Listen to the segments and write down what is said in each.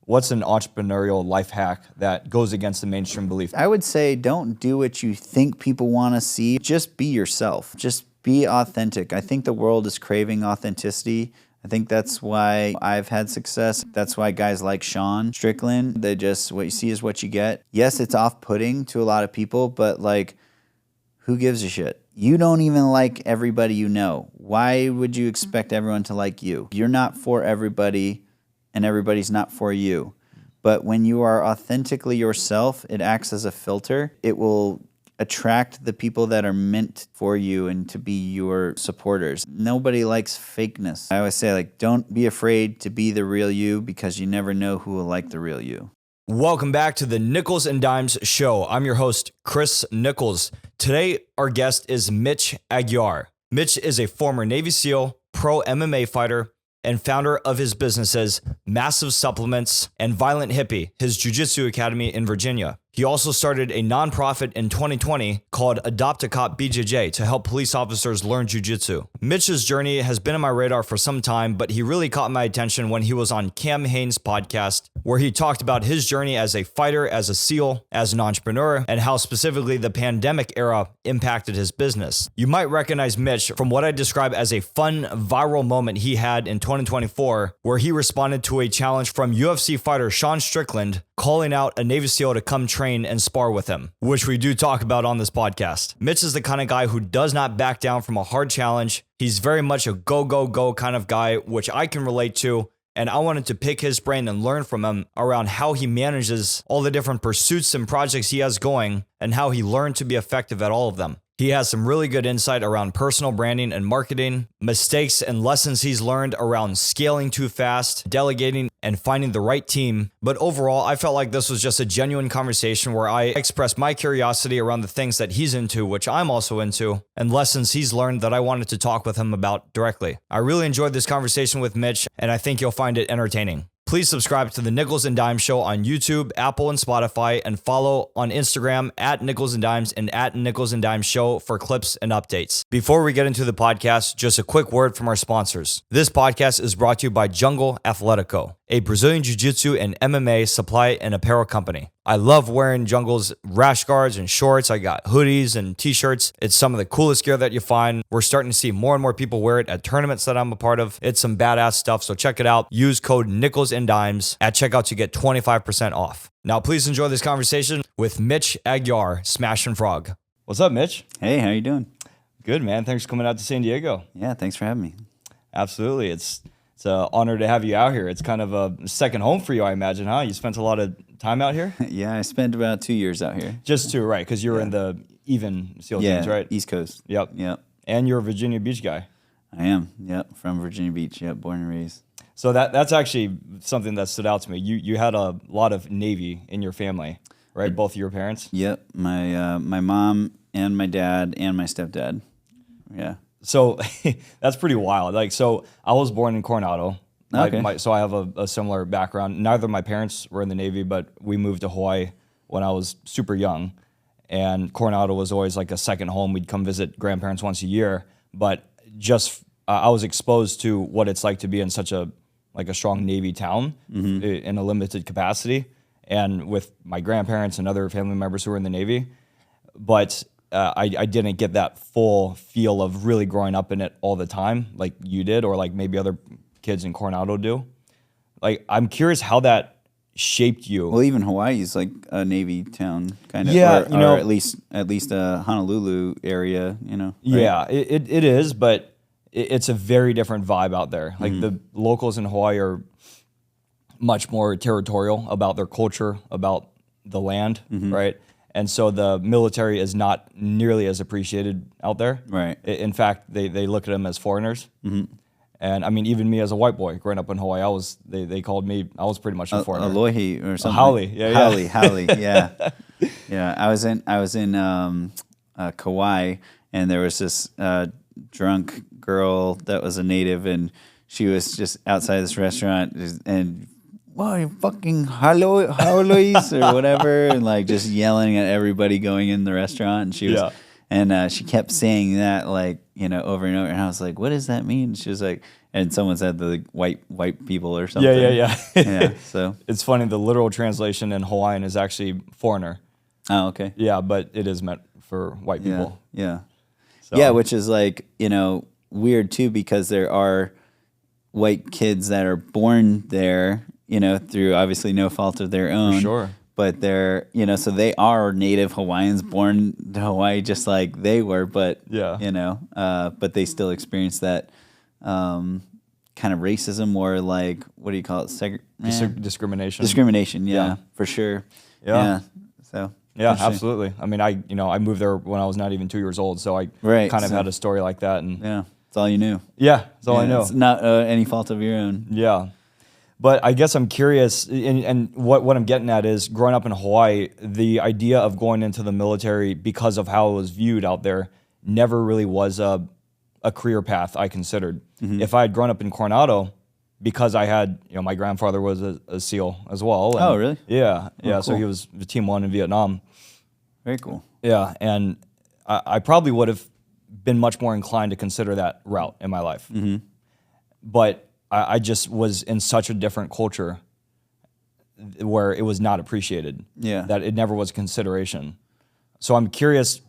what's an entrepreneurial life hack that goes against the mainstream belief? I would say don't do what you think people want to see. Just be yourself. Just be authentic. I think the world is craving authenticity. I think that's why I've had success. That's why guys like Sean Strickland, they just, what you see is what you get. Yes, it's off-putting to a lot of people, but like, who gives a shit? You don't even like everybody you know. Why would you expect everyone to like you? You're not for everybody, and everybody's not for you. But when you are authentically yourself, it acts as a filter. It will attract the people that are meant for you and to be your supporters. Nobody likes fakeness. I always say, like, don't be afraid to be the real you because you never know who will like the real you. Welcome back to the Nichols and Dimes Show. I'm your host, Chris Nichols. Today, our guest is Mitch Aguiar. Mitch is a former Navy SEAL, pro MMA fighter, and founder of his businesses, MASF Supplements and Violent Hippie, his Jiu-Jitsu academy in Virginia. He also started a nonprofit in 2020 called Adopt a Cop BJJ to help police officers learn Jiu-Jitsu. Mitch's journey has been on my radar for some time, but he really caught my attention when he was on Cam Hanes' podcast, where he talked about his journey as a fighter, as a SEAL, as an entrepreneur, and how specifically the pandemic era impacted his business. You might recognize Mitch from what I describe as a fun, viral moment he had in 2024, where he responded to a challenge from UFC fighter Sean Strickland, calling out a Navy SEAL to come train and spar with him, which we do talk about on this podcast. Mitch is the kind of guy who does not back down from a hard challenge. He's very much a go, go, go kind of guy, which I can relate to. And I wanted to pick his brain and learn from him around how he manages all the different pursuits and projects he has going and how he learned to be effective at all of them. He has some really good insight around personal branding and marketing, mistakes and lessons he's learned around scaling too fast, delegating, and finding the right team. But overall, I felt like this was just a genuine conversation where I expressed my curiosity around the things that he's into, which I'm also into, and lessons he's learned that I wanted to talk with him about directly. I really enjoyed this conversation with Mitch, and I think you'll find it entertaining. Please subscribe to the Nichols and Dimes Show on YouTube, Apple, and Spotify, and follow on Instagram at Nichols and Dimes and at Nichols and Dimes Show for clips and updates. Before we get into the podcast, just a quick word from our sponsors. This podcast is brought to you by Jungle Athletico, a Brazilian Jiu-Jitsu and MMA supply and apparel company. I love wearing Jungle's rash guards and shorts. I got hoodies and t-shirts. It's some of the coolest gear that you find. We're starting to see more and more people wear it at tournaments that I'm a part of. It's some badass stuff, so check it out. Use code Nichols and Dimes at checkout to get 25% off. Now, please enjoy this conversation with Mitch Aguiar, Smashin' Frog. What's up, Mitch? Hey, how you doing? Good, man. Thanks for coming out to San Diego. Yeah, thanks for having me. Absolutely. It's an honor to have you out here. It's kind of a second home for you, I imagine, huh? You spent a lot of time out here? Yeah, I spent about 2 years out here. Just 2, right? Because you were in the even SEAL teams, right? East Coast. Yep. And you're a Virginia Beach guy. I am. Yep, from Virginia Beach. Yep, born and raised. So that's actually something that stood out to me. You had a lot of Navy in your family, right? Both of your parents? Yep, my mom and my dad and my stepdad. Yeah. So that's pretty wild. Like, so I was born in Coronado. Okay. So I have a similar background. Neither of my parents were in the Navy, but we moved to Hawaii when I was super young. And Coronado was always like a second home. We'd come visit grandparents once a year. But just I was exposed to what it's like to be in such a strong Navy town in a limited capacity, and with my grandparents and other family members who were in the Navy. But I didn't get that full feel of really growing up in it all the time like you did, or like maybe other kids in Coronado do. Like, I'm curious how that shaped you. Well, even Hawaii is like a Navy town, kind of. Yeah, or at least a Honolulu area, Right? Yeah, it is, but it's a very different vibe out there. Like, the locals in Hawaii are much more territorial about their culture, about the land, right? And so the military is not nearly as appreciated out there. Right. In fact, they look at them as foreigners. And I mean, even me as a white boy growing up in Hawaii, they called me, I was pretty much a foreigner. Alohi or something. Haole, yeah. Yeah, I was in Kauai, and there was this drunk girl that was a native, and she was just outside this restaurant, and whoa, fucking Halois or whatever, and like just yelling at everybody going in the restaurant. And she was, And she kept saying that like, over and over. And I was like, what does that mean? She was like, and someone said the white people or something. Yeah. Yeah. So it's funny. The literal translation in Hawaiian is actually foreigner. Oh, okay. Yeah, but it is meant for white people. Yeah. So. Yeah, which is like, weird too, because there are white kids that are born there, through obviously no fault of their own. For sure. But they're, so they are native Hawaiians born to Hawaii just like they were, but, but they still experience that kind of racism or like, what do you call it? Discrimination. Discrimination, yeah, for sure. Yeah. So. Yeah, absolutely. I mean, I moved there when I was not even 2 years old, so I kind of had a story like that. And yeah, that's all you knew. Yeah, that's all I know. It's not any fault of your own. Yeah. But I guess I'm curious, and what I'm getting at is, growing up in Hawaii, the idea of going into the military because of how it was viewed out there never really was a career path I considered. Mm-hmm. If I had grown up in Coronado, because I had, my grandfather was a SEAL as well. And really? Yeah. Cool. So he was Team 1 in Vietnam. Very cool. Yeah, and I probably would have been much more inclined to consider that route in my life. Mm-hmm. But I just was in such a different culture where it was not appreciated. Yeah. That it never was consideration. So I'm curious,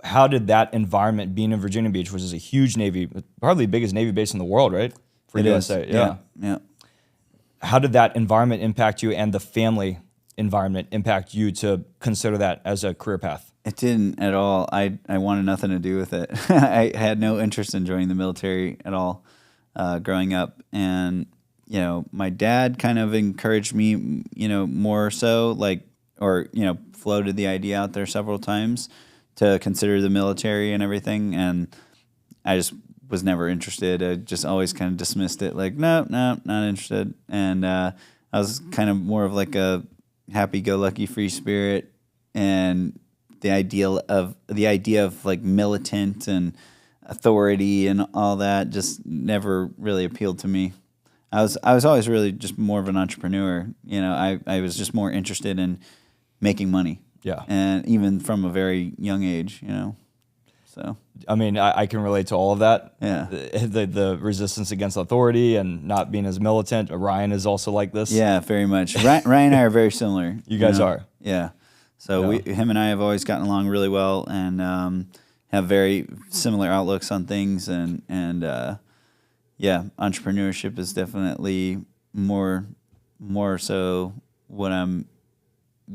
how did that environment, being in Virginia Beach, which is a huge Navy, probably the biggest Navy base in the world, right? For it USA. Is. Yeah. How did that environment impact you, and the family environment impact you to consider that as a career path? It didn't at all. I wanted nothing to do with it. I had no interest in joining the military at all. Growing up, and my dad kind of encouraged me, more so, floated the idea out there several times to consider the military and everything, and I just was never interested. I just always kind of dismissed it, like no, not interested. And I was kind of more of like a happy-go-lucky free spirit, and the idea of like militant and authority and all that just never really appealed to me. I was always really just more of an entrepreneur. I was just more interested in making money. Yeah. And even from a very young age, So I mean, I can relate to all of that. Yeah. The resistance against authority and not being as militant. Ryan is also like this. Yeah, very much. Ryan and I are very similar. You guys are. Yeah. So him and I have always gotten along really well, and have very similar outlooks on things, and entrepreneurship is definitely more so what I'm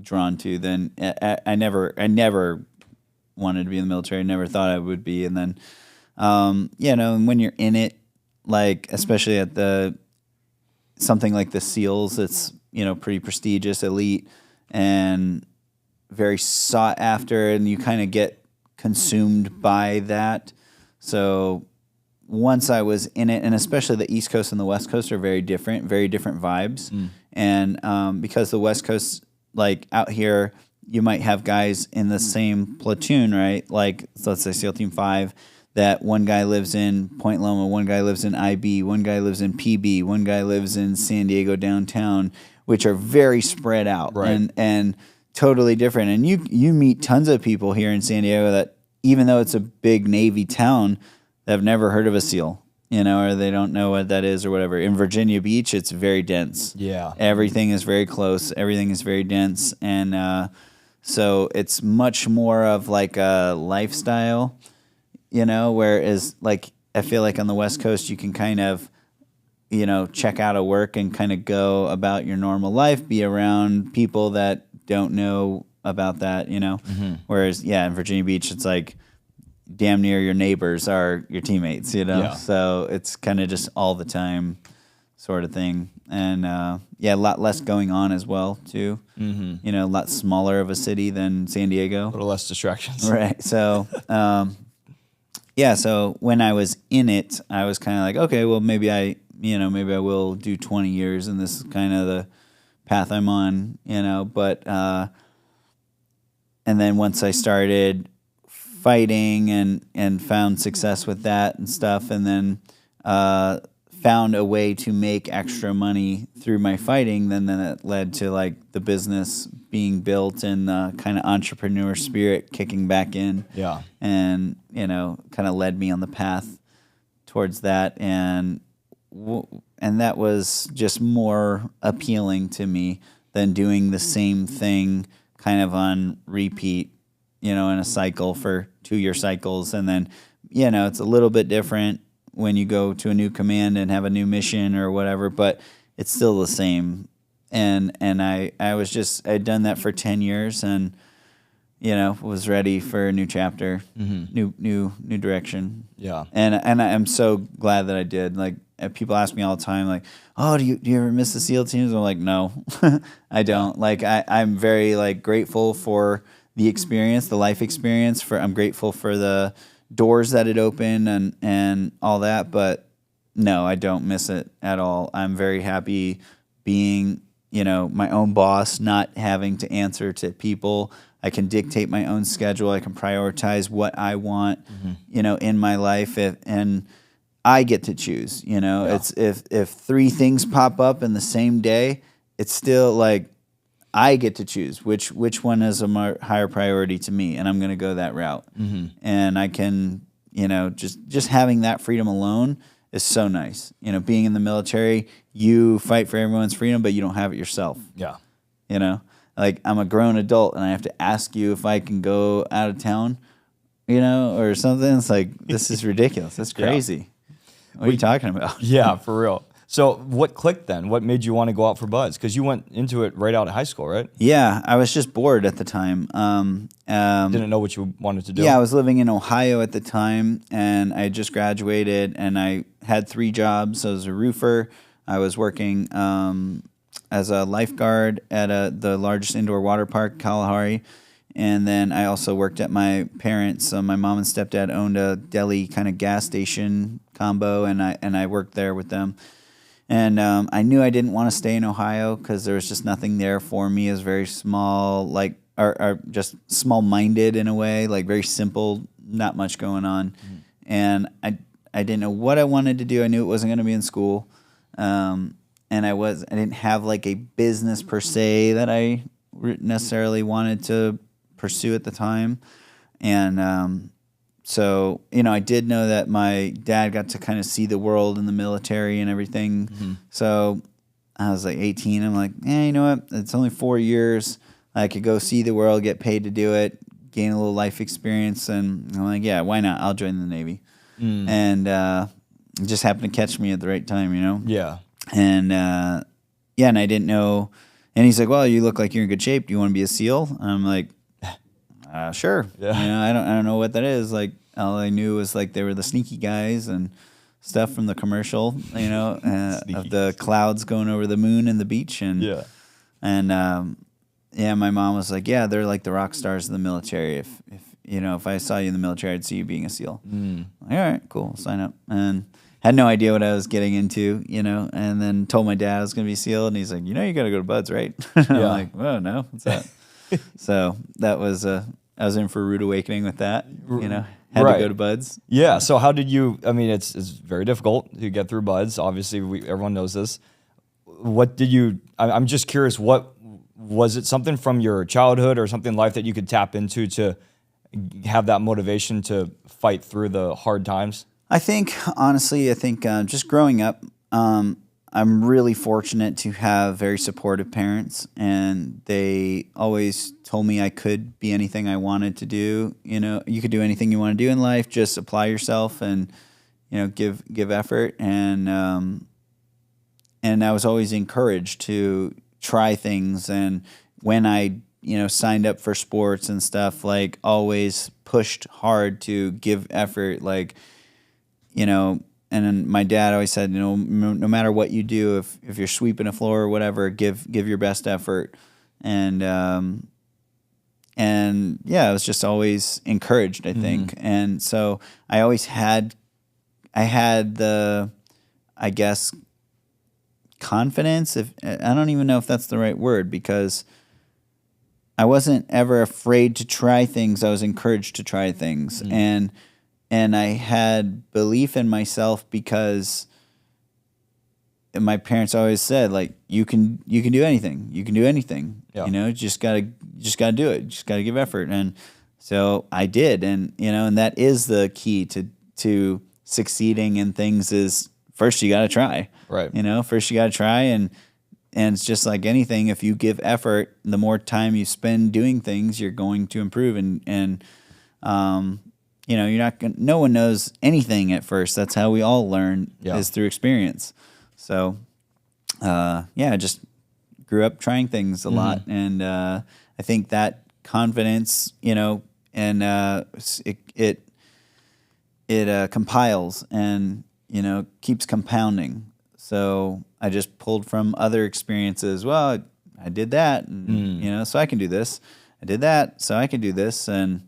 drawn to than I never wanted to be in the military. I never thought I would be, and then and when you're in it, like especially at something like the SEALs, it's pretty prestigious, elite, and very sought after, and you kind of get consumed by that. So once I was in it, and especially the East Coast and the West Coast are very different vibes. And because the West Coast, like out here, you might have guys in the same platoon, right? Like, so let's say SEAL Team 5, that one guy lives in Point Loma, one guy lives in IB, one guy lives in PB, one guy lives in San Diego downtown, which are very spread out. Right. And totally different. And you meet tons of people here in San Diego that, even though it's a big Navy town, they've never heard of a SEAL, or they don't know what that is or whatever. In Virginia Beach, it's very dense. Yeah. Everything is very close. Everything is very dense. And so it's much more of like a lifestyle, whereas like I feel like on the West Coast, you can kind of, check out of work and kind of go about your normal life, be around people that don't know about that, Mm-hmm. Whereas, in Virginia Beach, it's like damn near your neighbors are your teammates, Yeah. So it's kind of just all the time sort of thing. And, a lot less going on as well, too. Mm-hmm. A lot smaller of a city than San Diego. A little less distractions. Right. So, so when I was in it, I was kind of like, okay, well, maybe I will do 20 years, and this is kind of the path I'm on, but, and then once I started fighting and found success with that and stuff, and then, found a way to make extra money through my fighting, then it led to like the business being built and the kind of entrepreneur spirit kicking back in. Yeah. And, kind of led me on the path towards that. And that was just more appealing to me than doing the same thing kind of on repeat, in a cycle for 2-year cycles. And then, it's a little bit different when you go to a new command and have a new mission or whatever, but it's still the same. And I was just, I'd done that for 10 years and, was ready for a new chapter, new direction. Yeah. And I'm so glad that I did. Like, people ask me all the time, like, oh, do you ever miss the SEAL teams? I'm like, no, I don't. Like, I'm very, like, grateful for the experience, the life experience. I'm grateful for the doors that it opened and all that. But no, I don't miss it at all. I'm very happy being, my own boss, not having to answer to people. I can dictate my own schedule. I can prioritize what I want, in my life. And I get to choose, It's if 3 things pop up in the same day, it's still like I get to choose which one is a higher priority to me, and I'm going to go that route. And I can, just having that freedom alone is so nice. Being in the military, you fight for everyone's freedom, but you don't have it yourself. Yeah. Like, I'm a grown adult and I have to ask you if I can go out of town, or something. It's like, this is ridiculous. That's crazy. What are you talking about? Yeah, for real. So what clicked then? What made you want to go out for buds? Because you went into it right out of high school, right? Yeah, I was just bored at the time. Didn't know what you wanted to do. Yeah, I was living in Ohio at the time, and I just graduated, and I had 3 jobs. I was a roofer. I was working as a lifeguard at the largest indoor water park, Kalahari. And then I also worked at my parents'. My mom and stepdad owned a deli kind of gas station combo, and I worked there with them. And I knew I didn't want to stay in Ohio because there was just nothing there for me. It was very small, like, or just small-minded in a way, like very simple, not much going on. And I didn't know what I wanted to do. I knew it wasn't going to be in school. And I didn't have like a business per se that I necessarily wanted to pursue at the time. And so, I did know that my dad got to kind of see the world in the military and everything. So I was like 18. I'm like, you know what? It's only 4 years. I could go see the world, get paid to do it, gain a little life experience. And I'm like, yeah, why not? I'll join the Navy. And it just happened to catch me at the right time, Yeah. And and I didn't know. And he's like, well, you look like you're in good shape. Do you want to be a SEAL? And I'm like, sure. Yeah. I don't know what that is. Like, all I knew was like they were the sneaky guys and stuff from the commercial, of the clouds going over the moon and the beach. And my mom was like, yeah, they're like the rock stars of the military. If I saw you in the military, I'd see you being a SEAL. Like, all right, cool, sign up. And had no idea what I was getting into, and then told my dad I was going to be a SEAL, and he's like, you got to go to Buds, right? I'm like, oh, no, what's that? So that was, I was in for a rude awakening with that, had to go to Buds. Yeah. So how did you, it's very difficult to get through Buds. Obviously, everyone knows this. What did you, I'm just curious, what, was it something from your childhood or something in life that you could tap into to have that motivation to fight through the hard times? I think, honestly, just growing up, I'm really fortunate to have very supportive parents, and they always told me I could be anything I wanted to do. You could do anything you want to do in life, just apply yourself and, give effort. And I was always encouraged to try things. And when I, signed up for sports and stuff, like, always pushed hard to give effort, like, and then my dad always said, no matter what you do, if you're sweeping a floor or whatever, give your best effort. And I was just always encouraged, I think. And so I always had the, I guess, confidence. I don't even know if that's the right word, because I wasn't ever afraid to try things. I was encouraged to try things. And I had belief in myself because my parents always said, like, you can do anything. You can do anything. Yeah. You know, just gotta do it. Just gotta give effort. And so I did. And, you know, and that is the key to succeeding in things is first you gotta try. Right. You know, first you gotta try. And it's just like anything, if you give effort, the more time you spend doing things, you're going to improve. And you know, no one knows anything at first. That's how we all learn is through experience. So, I just grew up trying things a lot. And I think that confidence, you know, and it compiles and, you know, keeps compounding. So I just pulled from other experiences. Well, I did that, and, you know, so I can do this. I did that, so I can do this. And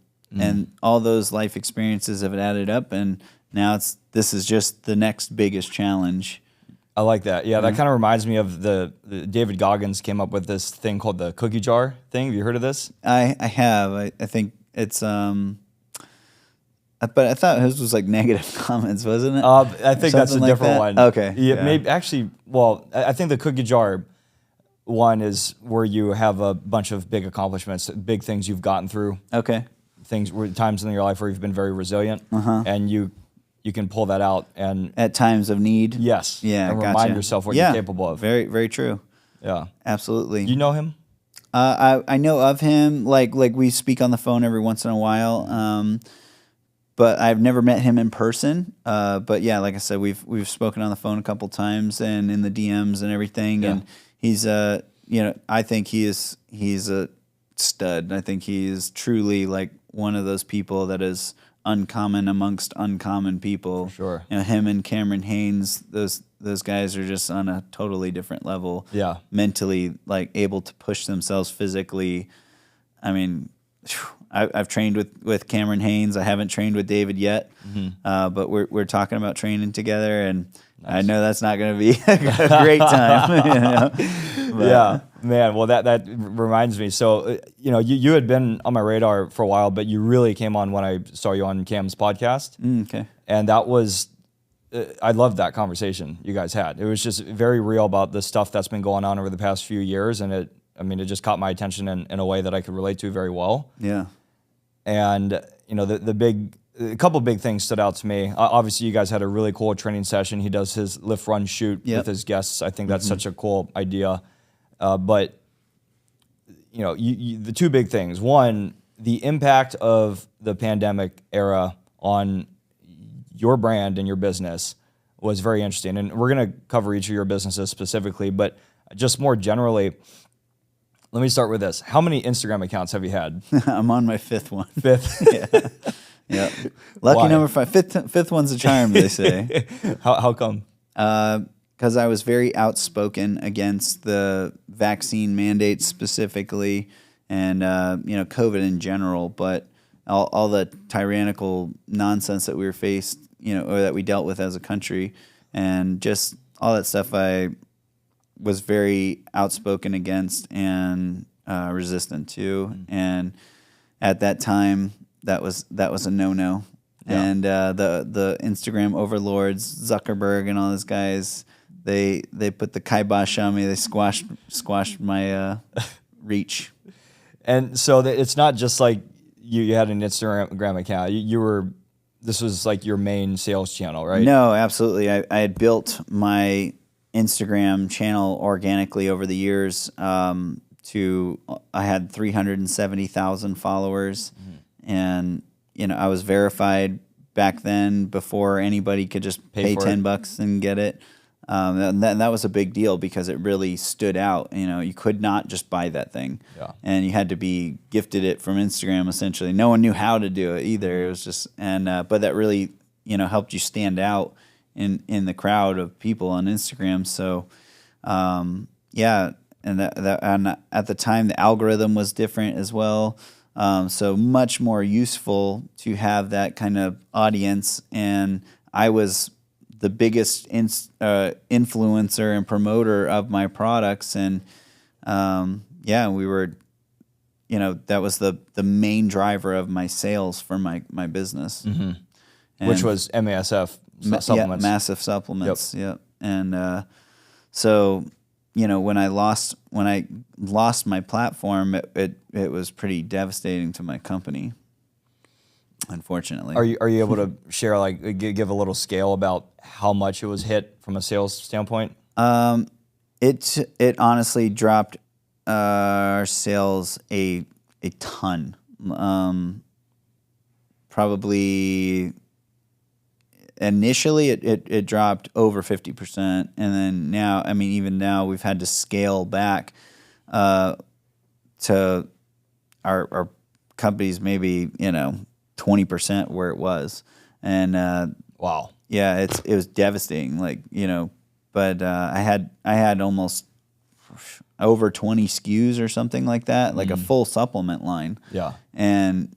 all those life experiences have added up, and now this is just the next biggest challenge. I like that. Yeah, that kind of reminds me of the David Goggins came up with this thing called the cookie jar thing. Have you heard of this? I have. I think it's but I thought his was like negative comments, wasn't it? I think that's a different one. Okay. Yeah, maybe actually. Well, I think the cookie jar one is where you have a bunch of big accomplishments, big things you've gotten through. Okay. Times in your life where you've been very resilient, and you can pull that out and at times of need. Yes. Yeah. And remind yourself what you're capable of. Very, very true. Yeah. Absolutely. You know him? I know of him. Like we speak on the phone every once in a while. But I've never met him in person. But yeah, like I said, we've spoken on the phone a couple times and in the DMs and everything. Yeah. And he's you know, I think he's a stud. I think he is truly like one of those people that is uncommon amongst uncommon people. For sure. You know, him and Cameron Haynes, those guys are just on a totally different level. Yeah. Mentally, like able to push themselves physically. I mean, I've trained with Cameron Haynes. I haven't trained with David yet, but we're talking about training together, and nice. I know that's not going to be a great time. You know? Yeah, man. Well, that reminds me. So, you know, you had been on my radar for a while, but you really came on when I saw you on Cam's podcast. Okay, and that was. I loved that conversation you guys had. It was just very real about the stuff that's been going on over the past few years, and it just caught my attention in a way that I could relate to very well. Yeah. And, you know, a couple big things stood out to me. Obviously, you guys had a really cool training session. He does his lift, run, shoot with his guests. I think that's such a cool idea. But, you know, the two big things. One, the impact of the pandemic era on your brand and your business was very interesting. And we're going to cover each of your businesses specifically, but just more generally, let me start with this. How many Instagram accounts have you had? I'm on my fifth one. Fifth? Yeah. Lucky number 5. Fifth one's a charm, they say. How come? Because I was very outspoken against the vaccine mandates specifically and, you know, COVID in general, but all the tyrannical nonsense that we were faced, you know, or that we dealt with as a country, and just all that stuff I was very outspoken against and resistant to. And at that time, that was a no-no. Yeah. And the Instagram overlords, Zuckerberg and all those guys, they put the kibosh on me. They squashed my reach. And so it's not just like you had an Instagram account. This was like your main sales channel, right? No, absolutely. I had built my Instagram channel organically over the years. I had 370,000 followers, and you know I was verified back then before anybody could just pay $10 and get it. And that was a big deal because it really stood out. You know, you could not just buy that thing, and you had to be gifted it from Instagram. Essentially, no one knew how to do it either. It was just but that really helped you stand out in the crowd of people on Instagram. So, and and at the time the algorithm was different as well. So much more useful to have that kind of audience. And I was the biggest influencer and promoter of my products. And, we were, that was the main driver of my sales for my business. Which was MASF supplements. Yeah, MASF supplements. Yep. And So, when I lost my platform, it was pretty devastating to my company, unfortunately. Are you able to share, like, give a little scale about how much it was hit from a sales standpoint? It honestly dropped our sales a ton. Probably initially it dropped over 50%, and then now, even now we've had to scale back to our company's maybe 20% where it was, and Wow. yeah, it was devastating. But I had almost over 20 SKUs or something like that, like a full supplement line. Yeah. And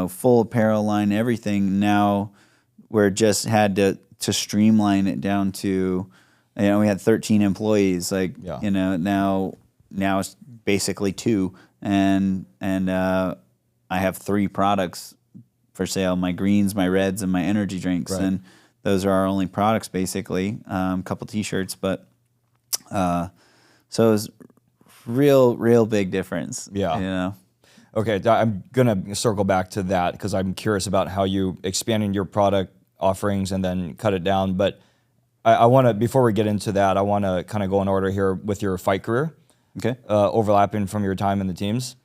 full apparel line, everything. Now we're just had to streamline it down to, we had 13 employees. Now it's basically 2, and I have 3 products for sale: my greens, my reds, and my energy drinks. Right. And those are our only products, basically. A couple T-shirts, but so it was real big difference. Yeah. Okay, I'm gonna circle back to that because I'm curious about how you expanded your product offerings and then cut it down. But I want to, before we get into that, I want to kind of go in order here with your fight career. Okay. Overlapping from your time in the teams.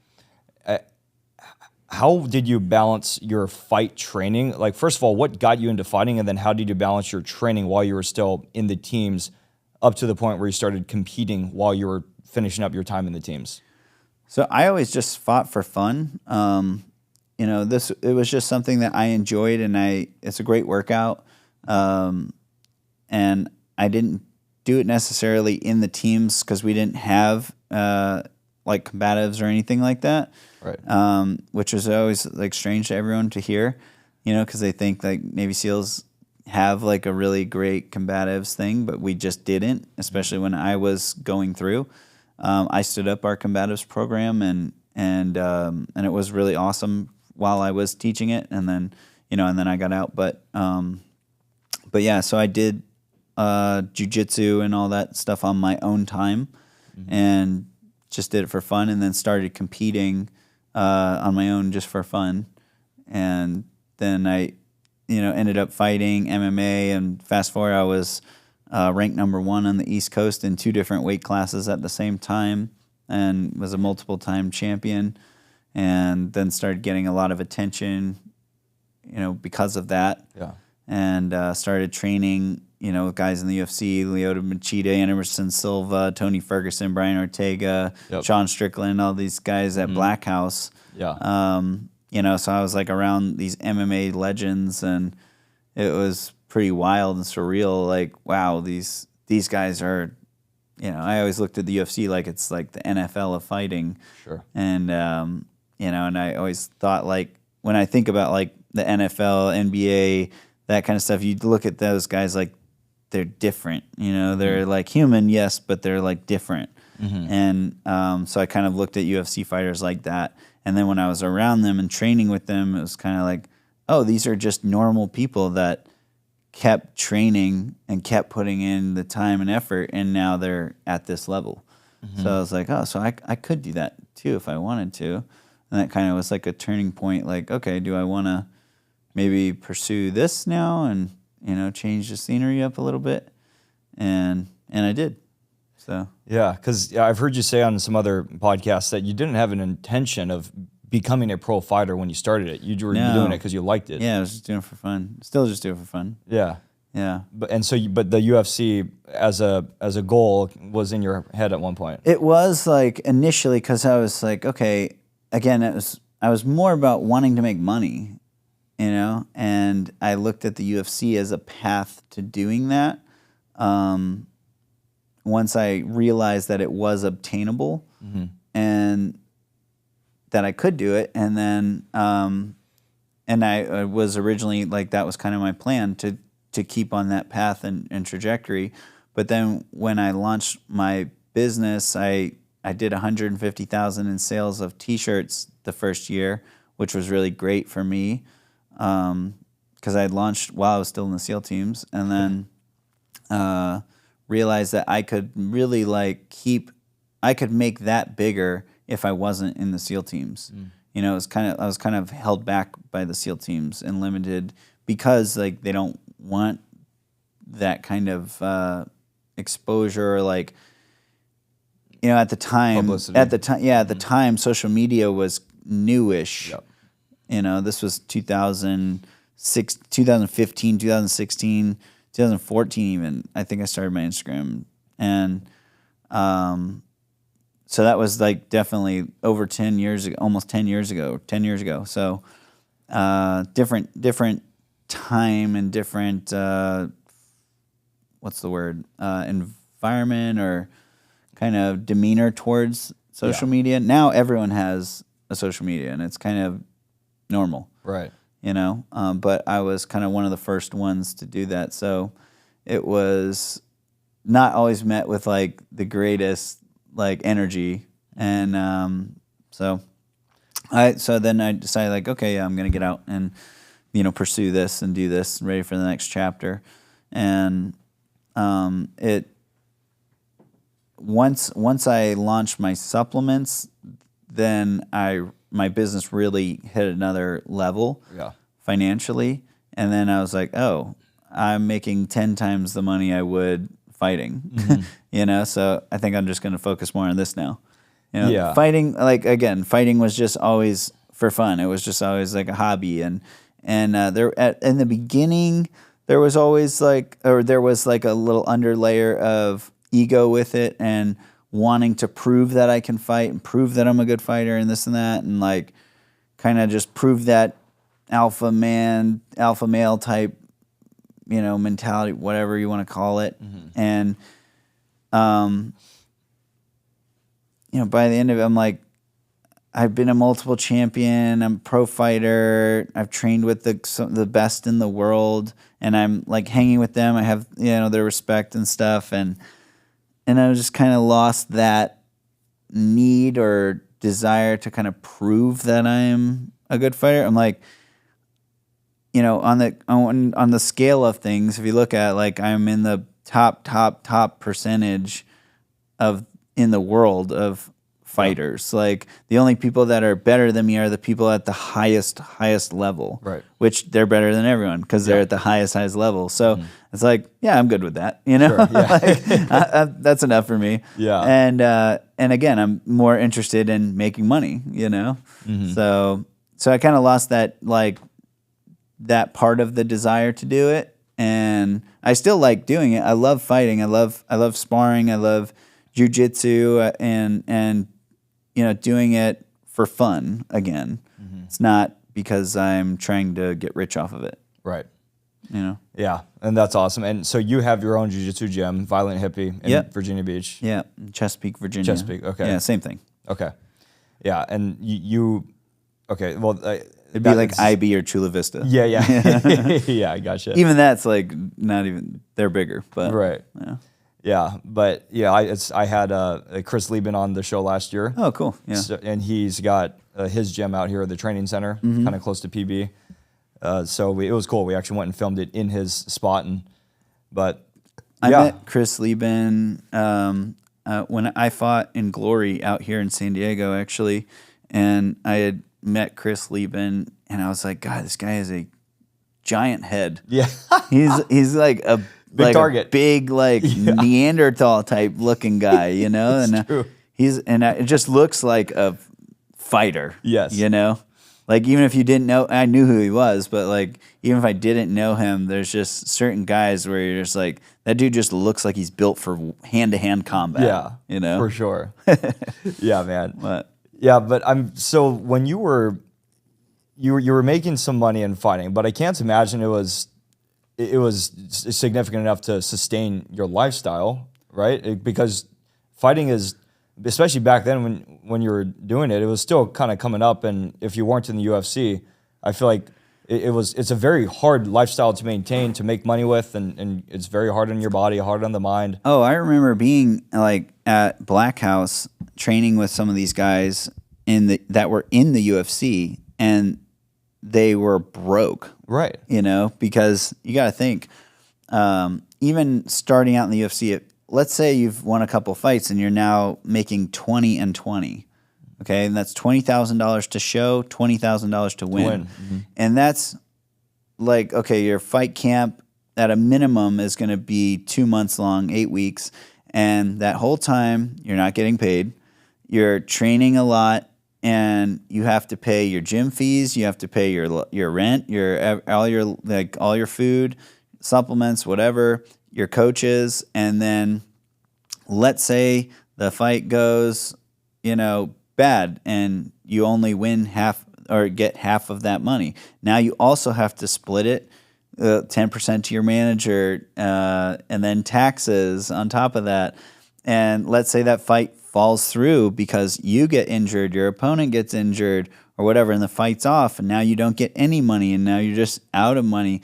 How did you balance your fight training? Like, first of all, what got you into fighting, and then how did you balance your training while you were still in the teams, up to the point where you started competing while you were finishing up your time in the teams? So I always just fought for fun. It was just something that I enjoyed, and it's a great workout. And I didn't do it necessarily in the teams because we didn't have like combatives or anything like that. Right. Which was always like strange to everyone to hear, because they think like Navy SEALs have like a really great combatives thing, but we just didn't, especially when I was going through. I stood up our combatives program, and it was really awesome while I was teaching it, and then I got out. But yeah, so I did jiu-jitsu and all that stuff on my own time, and just did it for fun, and then started competing on my own just for fun, and then I ended up fighting MMA, and fast forward, I was ranked number 1 on the East Coast in 2 different weight classes at the same time, and was a multiple-time champion, and then started getting a lot of attention, because of that. Yeah. And started training, with guys in the UFC: Lyoto Machida, Anderson Silva, Tony Ferguson, Brian Ortega, Yep. Sean Strickland, all these guys at Black House. Yeah. So I was like around these MMA legends, and it was pretty wild and surreal. Like, wow, these guys are, I always looked at the UFC like it's like the NFL of fighting. Sure. And and I always thought, like, when I think about like the NFL, NBA, that kind of stuff, you look at those guys like they're different. They're like human, yes, but they're like different. And so I kind of looked at UFC fighters like that. And then when I was around them and training with them, it was kind of like, oh, these are just normal people that kept training and kept putting in the time and effort, and now they're at this level. So I was like, oh, so I could do that too if I wanted to. And that kind of was like a turning point, like, okay, do I want to maybe pursue this now and, change the scenery up a little bit? And I did. So Yeah, because I've heard you say on some other podcasts that you didn't have an intention of becoming a pro fighter when you started it. You were doing it because you liked it. Yeah, I was just doing it for fun. Still just do it for fun. Yeah. Yeah. But the UFC as a goal was in your head at one point. It was like initially, because I was like, okay, again, I was more about wanting to make money, and I looked at the UFC as a path to doing that. Once I realized that it was obtainable, and that I could do it, and then and I was originally like, that was kind of my plan to keep on that path and trajectory. But then when I launched my business, I did $150,000 in sales of T-shirts the first year, which was really great for me, because I had launched while I was still in the SEAL teams, and then realized that I could really like I could make that bigger if I wasn't in the SEAL teams. You know, I was kind of held back by the SEAL teams and limited because like they don't want that kind of exposure, or like, you know, at the time, publicity. at the time, social media was newish. Yep. You know, this was 2006, 2015, 2016, 2014 even. I think I started my Instagram. And so that was like definitely over 10 years ago, almost 10 years ago, 10 years ago. So different time and different, what's the word, environment or kind of demeanor towards social media. Now everyone has a social media and it's kind of normal. Right. You know, but I was kind of one of the first ones to do that. So it was not always met with like the greatest like energy. And so then I decided like, okay, yeah, I'm going to get out and, you know, pursue this and do this, ready for the next chapter. And once I launched my supplements, then my business really hit another level financially. And then I was like, oh, I'm making 10 times the money I would fighting, you know? So I think I'm just going to focus more on this now. You know, fighting, like, again, fighting was just always for fun. It was just always like a hobby. And in the beginning, there was always like a little underlayer of ego with it and wanting to prove that I can fight and prove that I'm a good fighter and this and that, and like kind of just prove that alpha male type, you know, mentality, whatever you want to call it. And you know, by the end of it, I'm like, I've been a multiple champion. I'm a pro fighter. I've trained with the best in the world, and I'm like hanging with them. I have, you know, their respect and stuff, and I just kind of lost that need or desire to kind of prove that I'm a good fighter. I'm like, you know, on the scale of things, if you look at like I'm in the top percentage in the world of fighters. Like the only people that are better than me are the people at the highest level, right? Which they're better than everyone because they're at the highest level. So it's like, yeah, I'm good with that, you know. Sure, like, that's enough for me. Yeah. And again, I'm more interested in making money, you know. So I kind of lost that that part of the desire to do it, and I still like doing it. I love fighting. I love sparring. I love Jiu-Jitsu and you know, doing it for fun again. It's not because I'm trying to get rich off of it. Right. You know? Yeah, and that's awesome. And so you have your own Jiu-Jitsu gym, Violent Hippie, in Virginia Beach. Yeah, Chesapeake, Virginia. Chesapeake, okay. Yeah, same thing. Okay. Yeah, and you okay, well... It'd be like IB or Chula Vista. Yeah. Yeah, I gotcha. Even that's like not even... They're bigger, but... Right. Yeah. Yeah, but yeah, I had Chris Lieben on the show last year. Oh, cool. Yeah, so, and he's got his gym out here at the training center, kind of close to PB. So it was cool. We actually went and filmed it in his spot, I met Chris Lieben when I fought in Glory out here in San Diego, actually, and I had met Chris Lieben, and I was like, God, this guy has a giant head. Yeah, he's like a big target, a big Neanderthal type looking guy, you know. And true. It just looks like a fighter. Yes, you know, like even if you didn't know, I knew who he was, but like even if I didn't know him, there's just certain guys where you're just like, that dude just looks like he's built for hand-to-hand combat. Yeah, you know, for sure. Yeah, man. But so when you were making some money in fighting, but I can't imagine it was significant enough to sustain your lifestyle, right? Because fighting is, especially back then when you were doing it, it was still kind of coming up, and if you weren't in the UFC, I feel like it's a very hard lifestyle to maintain, to make money with, and it's very hard on your body, hard on the mind. Oh, I remember being like at Black House training with some of these guys that were in the UFC, and they were broke. Right. You know, because you got to think, even starting out in the UFC at let's say you've won a couple fights and you're now making 20 and 20. Okay, and that's $20,000 to show, $20,000 to win. Mm-hmm. And that's like, okay, your fight camp at a minimum is going to be 2 months long, 8 weeks. And that whole time, you're not getting paid. You're training a lot, and you have to pay your gym fees. You have to pay your rent, all your food, supplements, whatever, your coaches. And then let's say the fight goes, bad, and you only win half or get half of that money. Now you also have to split it, 10% to your manager, and then taxes on top of that. And let's say that fight falls through because you get injured, your opponent gets injured, or whatever, and the fight's off, and now you don't get any money, and now you're just out of money.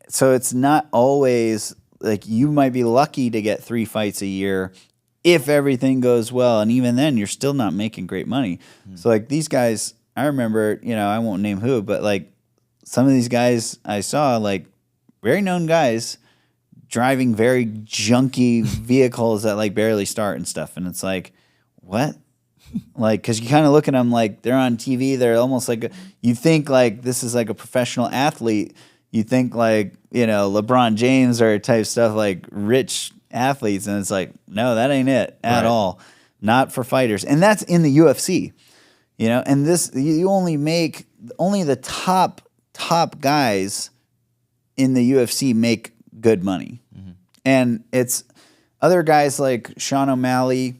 So it's not always like you might be lucky to get 3 fights a year if everything goes well, and even then, you're still not making great money. So these guys, I remember, I won't name who, but some of these guys I saw, very known guys, driving very junky vehicles that barely start and stuff, and it's what? Because you kind of look at them they're on TV, they're almost you think this is a professional athlete. You think LeBron James or type stuff, rich athletes, and it's no, that ain't it at all. Not for fighters. And that's in the UFC, and this, you only the top guys in the UFC make good money. And it's other guys like Sean O'Malley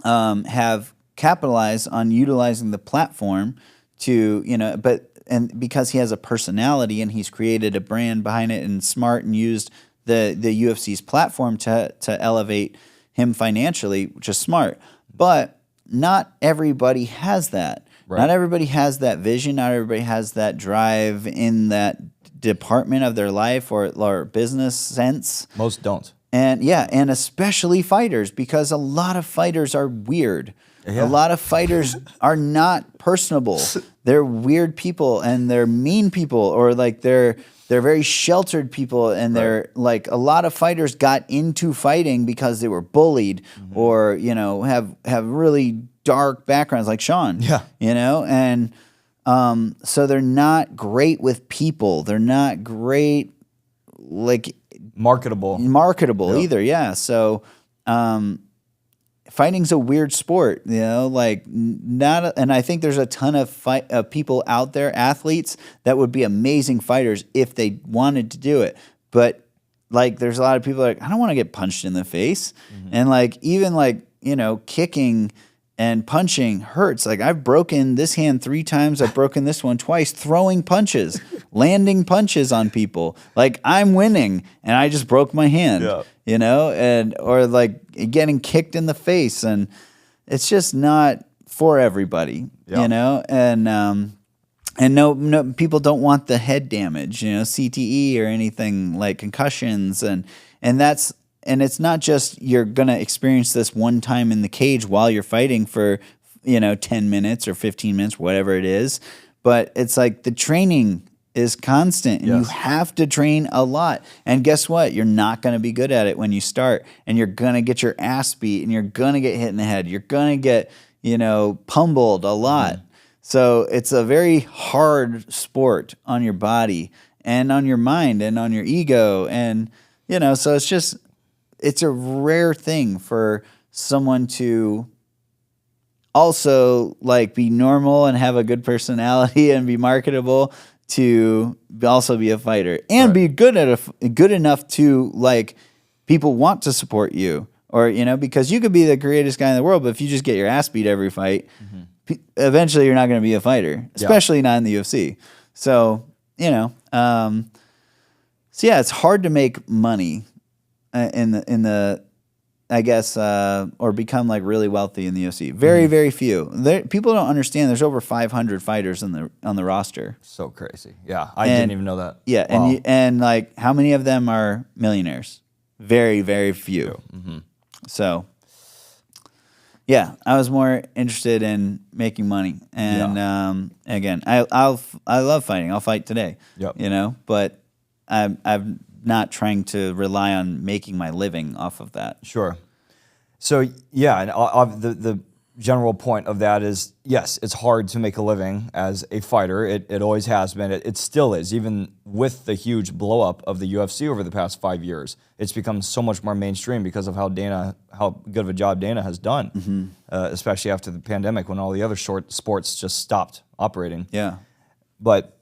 have capitalized on utilizing the platform to, and because he has a personality and he's created a brand behind it and smart and used the UFC's platform to elevate him financially, which is smart. But not everybody has that. Right. Not everybody has that vision. Not everybody has that drive in that department of their life or business sense. Most don't. And and especially fighters, because a lot of fighters are weird. Yeah. A lot of fighters are not personable. They're weird people, and they're mean people, or they're very sheltered people, and they're a lot of fighters got into fighting because they were bullied, or have really dark backgrounds like Sean. Yeah. And so they're not great with people. They're not great marketable either. Yeah. So fighting's a weird sport, and I think there's a ton of people out there, athletes, that would be amazing fighters if they wanted to do it. But there's a lot of people I don't want to get punched in the face. And even kicking and punching hurts. I've broken this hand 3 times. I've broken this one twice, throwing punches, landing punches on people. I'm winning, and I just broke my hand, or getting kicked in the face. And it's just not for everybody, and no, people don't want the head damage, CTE or anything like concussions. And it's not just you're going to experience this one time in the cage while you're fighting for, 10 minutes or 15 minutes, whatever it is. But it's the training is constant, and you have to train a lot. And guess what? You're not going to be good at it when you start, and you're going to get your ass beat, and you're going to get hit in the head. You're going to get, pummeled a lot. So it's a very hard sport on your body and on your mind and on your ego. And, so it's a rare thing for someone to also be normal and have a good personality and be marketable to also be a fighter and be good enough to people want to support you, or because you could be the greatest guy in the world, but if you just get your ass beat every fight, eventually you're not going to be a fighter, especially not in the UFC. So it's hard to make money in the I guess or become really wealthy in the UFC. Very very few. People don't understand. There's over 500 fighters on the roster. So crazy. Yeah, I didn't even know that. Yeah, wow. and how many of them are millionaires? Very very few. So yeah, I was more interested in making money, and again, I love fighting. I'll fight today. But I've not trying to rely on making my living off of that. Sure. So yeah, and the general point of that is, yes, it's hard to make a living as a fighter. It always has been. It still is, even with the huge blow up of the UFC over the past 5 years. It's become so much more mainstream because of how good of a job Dana has done, especially after the pandemic when all the other short sports just stopped operating. Yeah. But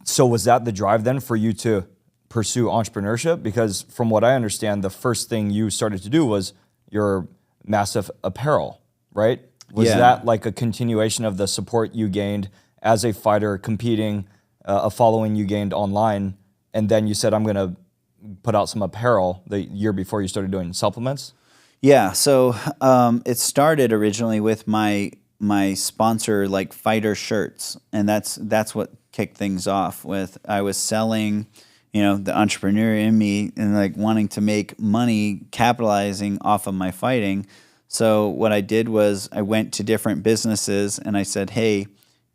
so was that the drive then for you to pursue entrepreneurship? Because from what I understand, the first thing you started to do was your MASF apparel, right? Was that like a continuation of the support you gained as a fighter competing, a following you gained online, and then you said, I'm going to put out some apparel the year before you started doing supplements? Yeah, so it started originally with my sponsor, like fighter shirts, and that's what kicked things off with. I was selling, the entrepreneur in me and like wanting to make money capitalizing off of my fighting. So what I did was I went to different businesses and I said, hey,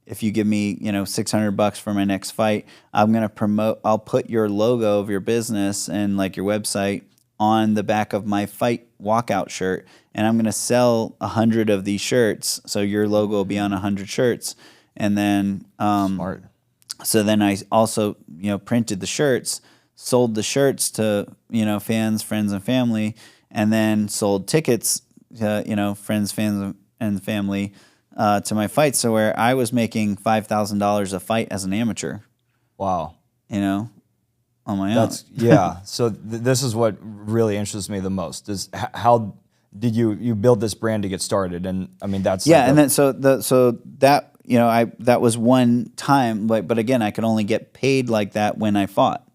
if you give me, $600 for my next fight, I'll put your logo of your business and like your website on the back of my fight walkout shirt. And I'm going to sell 100 of these shirts. So your logo will be on 100 shirts. And then, Smart. So then I also, printed the shirts, sold the shirts to, fans, friends, and family, and then sold tickets to, friends, fans, and family to my fights. So where I was making $5,000 a fight as an amateur. Wow. On my own. Yeah. So this is what really interests me the most is how did you build this brand to get started? And I mean, that's and then so that. That was one time, but again, I could only get paid like that when I fought.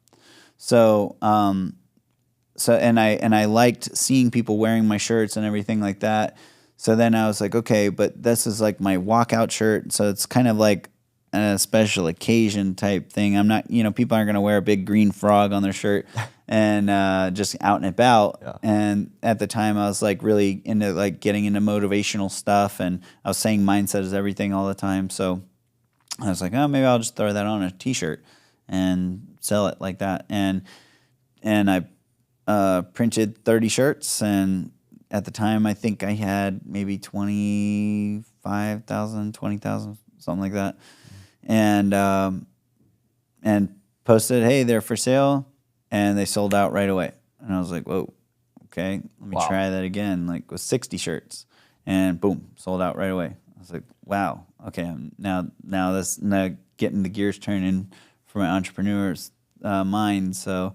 So, and I liked seeing people wearing my shirts and everything like that. So then I was like, okay, but this is like my walkout shirt. So it's kind of like a special occasion type thing. I'm not, people aren't going to wear a big green frog on their shirt and just out and about. Yeah. And at the time I was like really into like getting into motivational stuff, and I was saying mindset is everything all the time. So I was like, oh, maybe I'll just throw that on a t-shirt and sell it like that. And I printed 30 shirts, and at the time I think I had maybe 25,000, 20,000, something like that. And posted, hey, they're for sale, and they sold out right away. And I was like, whoa, okay, let me try that again. Like with 60 shirts, and boom, sold out right away. I was like, wow, okay, now that's now getting the gears turning for my entrepreneur's mind. So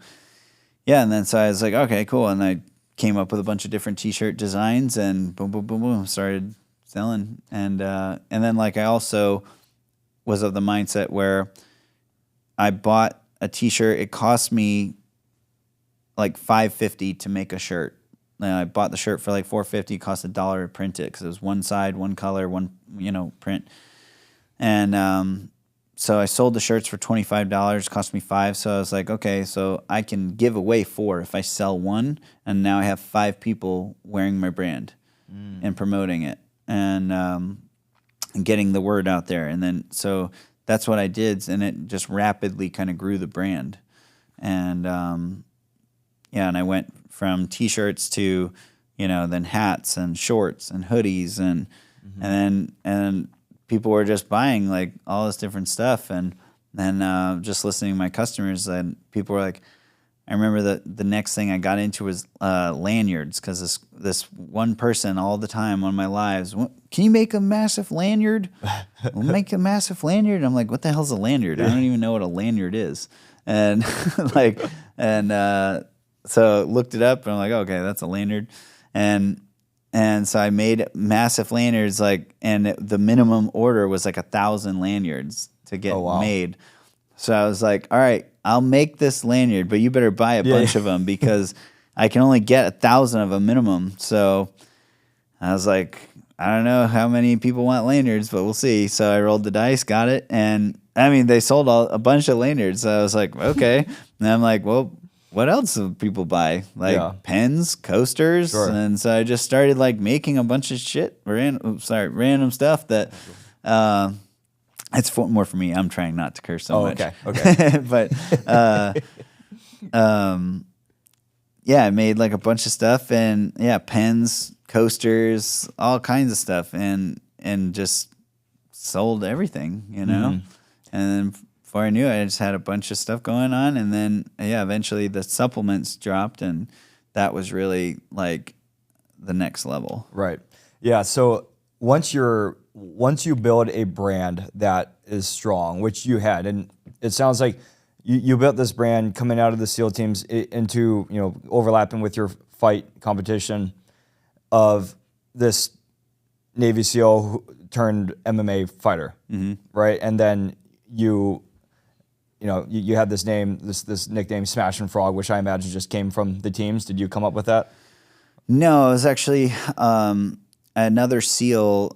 yeah, and then so I was like, okay, cool, and I came up with a bunch of different T-shirt designs, and boom, boom, boom, boom, started selling, and then like I also was of the mindset where I bought a T-shirt. It cost me like $5.50 to make a shirt. And I bought the shirt for like $4.50. It cost $1 to print it because it was one side, one color, one print. And so I sold the shirts for $25. Cost me $5. So I was like, okay, so I can give away 4 if I sell one, and now I have 5 people wearing my brand and promoting it. And getting the word out there. And then so that's what I did, and it just rapidly kind of grew the brand. And and I went from T-shirts to then hats and shorts and hoodies, and and people were just buying like all this different stuff. And then just listening to my customers, and people were like, I remember the next thing I got into was lanyards, because this one person all the time on my lives, can you make a MASF lanyard? We'll make a MASF lanyard. I'm like, what the hell's a lanyard? I don't even know what a lanyard is. And so looked it up, and I'm like, okay, that's a lanyard. And so I made MASF lanyards, like, and the minimum order was like 1,000 lanyards to get made. So I was like, all right, I'll make this lanyard, but you better buy a bunch of them, because I can only get 1,000 of them minimum. So I was like, I don't know how many people want lanyards, but we'll see. So I rolled the dice, got it, and I mean, they sold a bunch of lanyards. So I was like, okay. And I'm like, well, what else do people buy? Like pens, coasters. Sure. And so I just started like making a bunch of shit, random stuff that it's more for me. I'm trying not to curse so much. Okay. But yeah, I made like a bunch of stuff and pens, coasters, all kinds of stuff, and just sold everything, you know. And then before I knew it, I just had a bunch of stuff going on, and then eventually the supplements dropped, and that was really like the next level. Right. Yeah. So once you build a brand that is strong, which you had, and it sounds like you built this brand coming out of the SEAL teams into, overlapping with your fight competition of this Navy SEAL who turned MMA fighter, right? And then you had this name, this nickname Smashin' Frog, which I imagine just came from the teams. Did you come up with that? No, it was actually another SEAL,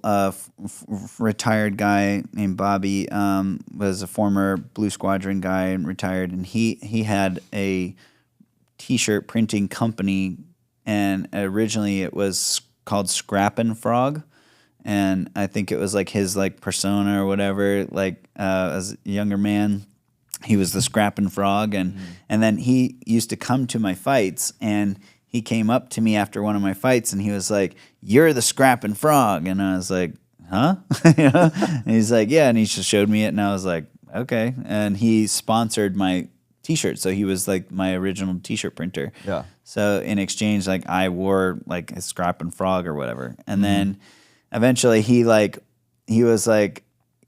retired guy named Bobby, was a former Blue Squadron guy and retired, and he had a T-shirt printing company, and originally it was called Scrappin' Frog, and I think it was like his like persona or whatever. Like as a younger man, he was the Scrappin' Frog, and then he used to come to my fights, and he came up to me after one of my fights, and he was like, "You're the Scrappin' Frog," and I was like, "Huh?" And he's like, "Yeah," and he just showed me it, and I was like, "Okay." And he sponsored my T-shirt, so he was like my original T-shirt printer. Yeah. So in exchange, like I wore like a Scrappin' Frog or whatever, and then eventually he was like,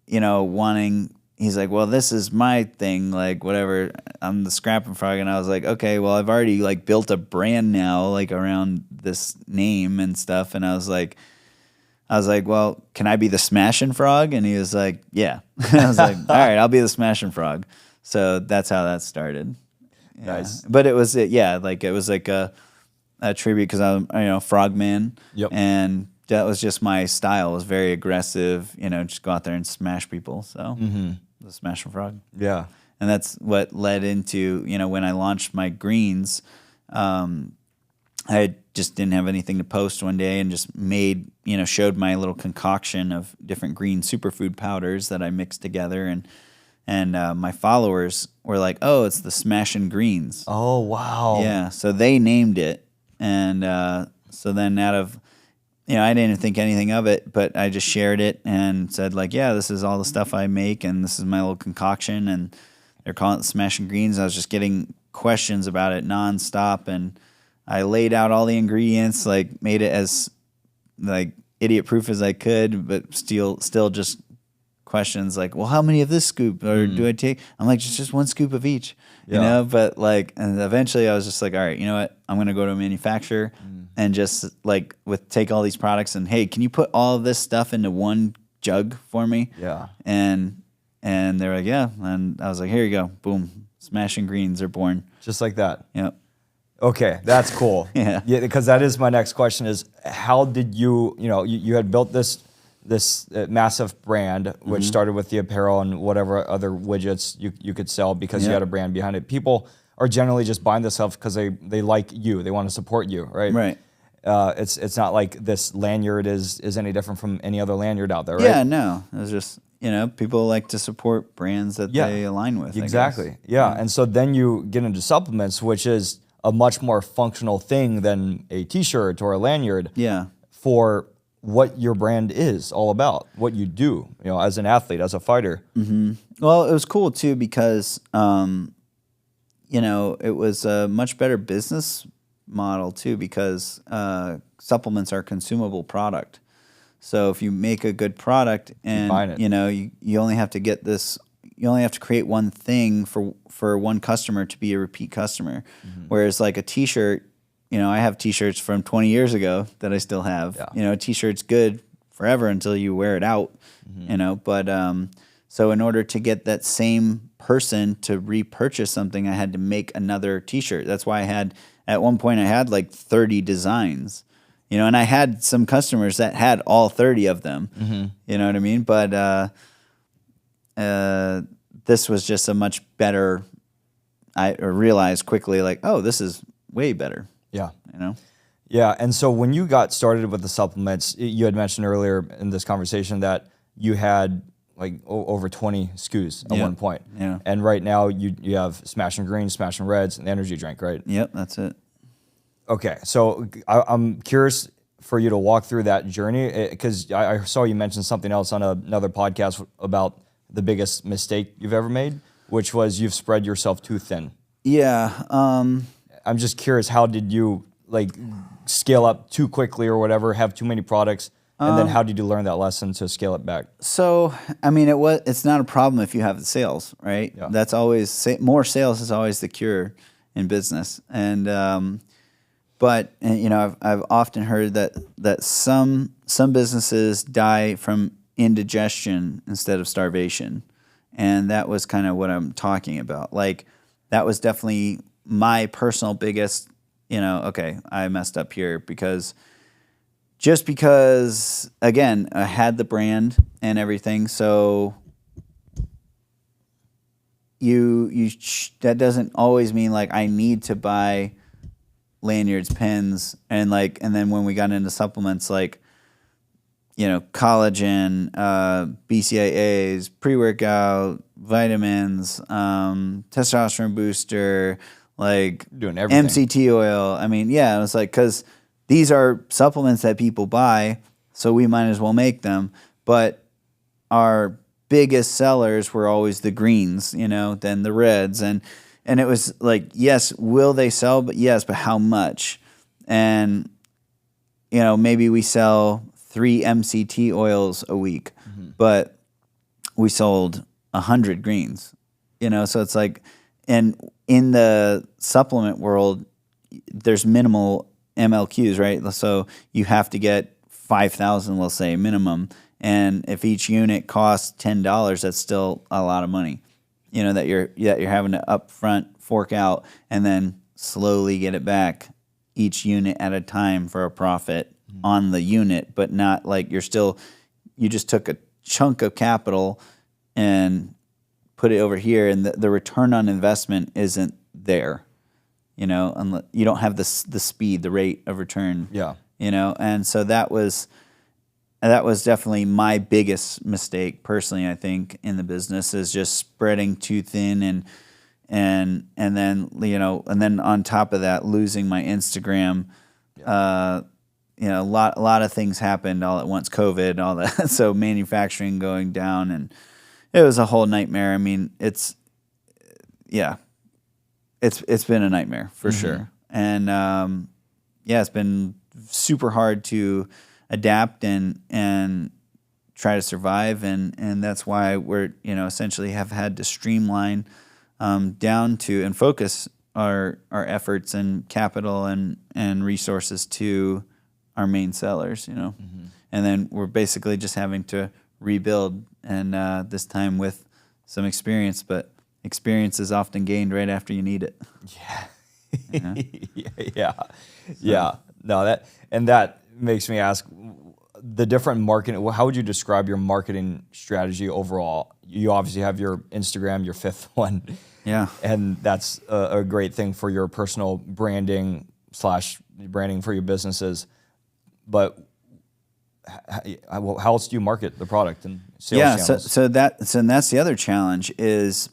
wanting. He's like, "Well, this is my thing, like whatever. I'm the Scrappin' Frog," and I was like, "Okay, well, I've already like built a brand now, like around this name and stuff." And I was like, "Well, can I be the Smashin' Frog?" And he was like, "Yeah." I was like, "All right, I'll be the Smashin' Frog." So that's how that started. Yeah. Nice. But it was it was like a tribute because I'm frogman. Yep. And that was just my style. It was very aggressive. Just go out there and smash people. So. The Smashin' Frog. Yeah. And that's what led into, when I launched my greens, I just didn't have anything to post one day and just made, showed my little concoction of different green superfood powders that I mixed together. And my followers were like, "Oh, it's the Smashin' Greens." Oh, wow. Yeah. So they named it. And so then out of... I didn't think anything of it, but I just shared it and said, like, "Yeah, this is all the stuff I make, and this is my little concoction," and they're calling it Smashin' Greens. I was just getting questions about it nonstop, and I laid out all the ingredients, like, made it as, like, idiot-proof as I could, but still just questions like, "Well, how many of this scoop, or do I take?" I'm like, just one scoop of each, But, like, and eventually I was just like, all right, you know what? I'm going to go to a manufacturer and just like take all these products and, "Hey, can you put all of this stuff into one jug for me?" Yeah. And they're like, "Yeah." And I was like, "Here you go. Boom. Smashin' Greens are born." Just like that. Yep. Okay, that's cool. Yeah. Because that is my next question is, how did you had built this MASF brand, which started with the apparel and whatever other widgets you could sell because you had a brand behind it. People are generally just buying this stuff because they like you. They want to support you, right? Right. It's not like this lanyard is any different from any other lanyard out there, right? Yeah, no. It was just, people like to support brands that they align with. Exactly. I guess. Yeah. And so then you get into supplements, which is a much more functional thing than a T-shirt or a lanyard. Yeah. For what your brand is all about, what you do, as an athlete, as a fighter. Mm-hmm. Well, it was cool too because, it was a much better business model too because supplements are a consumable product. So if you make a good product and you only have to get this, you only have to create one thing for one customer to be a repeat customer. Whereas like a T-shirt, I have T-shirts from 20 years ago that I still have. Yeah. A T-shirt's good forever until you wear it out. But so in order to get that same person to repurchase something, I had to make another T-shirt. That's why at one point I had like 30 designs. And I had some customers that had all 30 of them. You know what I mean? But this was just a much better. I realized quickly, like, oh, this is way better. Yeah. Yeah. And so when you got started with the supplements, you had mentioned earlier in this conversation that you had like over 20 SKUs at Yeah. one point. Yeah. And right now you have Smashin Greens, Smashin Reds, and the energy drink, right? Yep, that's it. Okay, so I'm curious for you to walk through that journey, because I saw you mention something else on another podcast about the biggest mistake you've ever made, which was you've spread yourself too thin. Yeah. I'm just curious, how did you like scale up too quickly or whatever, have too many products, and then how did you learn that lesson to scale it back? So, I mean, it's not a problem if you have the sales, right? Yeah. That's always, more sales is always the cure in business. And, but you know, I've often heard that some businesses die from indigestion instead of starvation, and that was kind of what I'm talking about. Like, that was definitely my personal biggest, you know, okay, I messed up here because again, I had the brand and everything, so that doesn't always mean like I need to buy lanyards, pens, and then when we got into supplements, like, you know, collagen, BCAAs, pre-workout, vitamins, testosterone booster, like Doing everything. MCT oil. I mean, yeah, it was like, because these are supplements that people buy, so we might as well make them. But our biggest sellers were always the greens, you know, then the reds, and it was like, yes, will they sell? But yes, but how much? And, you know, maybe we sell 3 MCT oils a week, but we sold 100 greens, you know? So it's like, and in the supplement world, there's minimal MLQs, right? So you have to get 5,000, let's say, minimum. And if each unit costs $10, that's still a lot of money, you know, that you're having to upfront fork out and then slowly get it back each unit at a time for a profit on the unit, but not like you just took a chunk of capital and put it over here, and the return on investment isn't there, you know, unless you don't have the speed, the rate of return, Yeah. you know. And so that was definitely my biggest mistake personally, I think, in the business, is just spreading too thin, and then, you know, and then on top of that, losing my Instagram. You know, a lot of things happened all at once, COVID, all that. So manufacturing going down, and it was a whole nightmare. I mean, it's been a nightmare for sure. And it's been super hard to adapt and try to survive, and that's why we're, you know, essentially have had to streamline down to and focus our efforts and capital and resources to our main sellers, you know. And then we're basically just having to rebuild, and this time with some experience, but experience is often gained right after you need it. Yeah. No, that makes me ask, the different marketing, how would you describe your marketing strategy overall? You obviously have your Instagram, your 5th one. Yeah. And that's a great thing for your personal branding / branding for your businesses. But how else do you market the product and sales channels? So that's the other challenge is,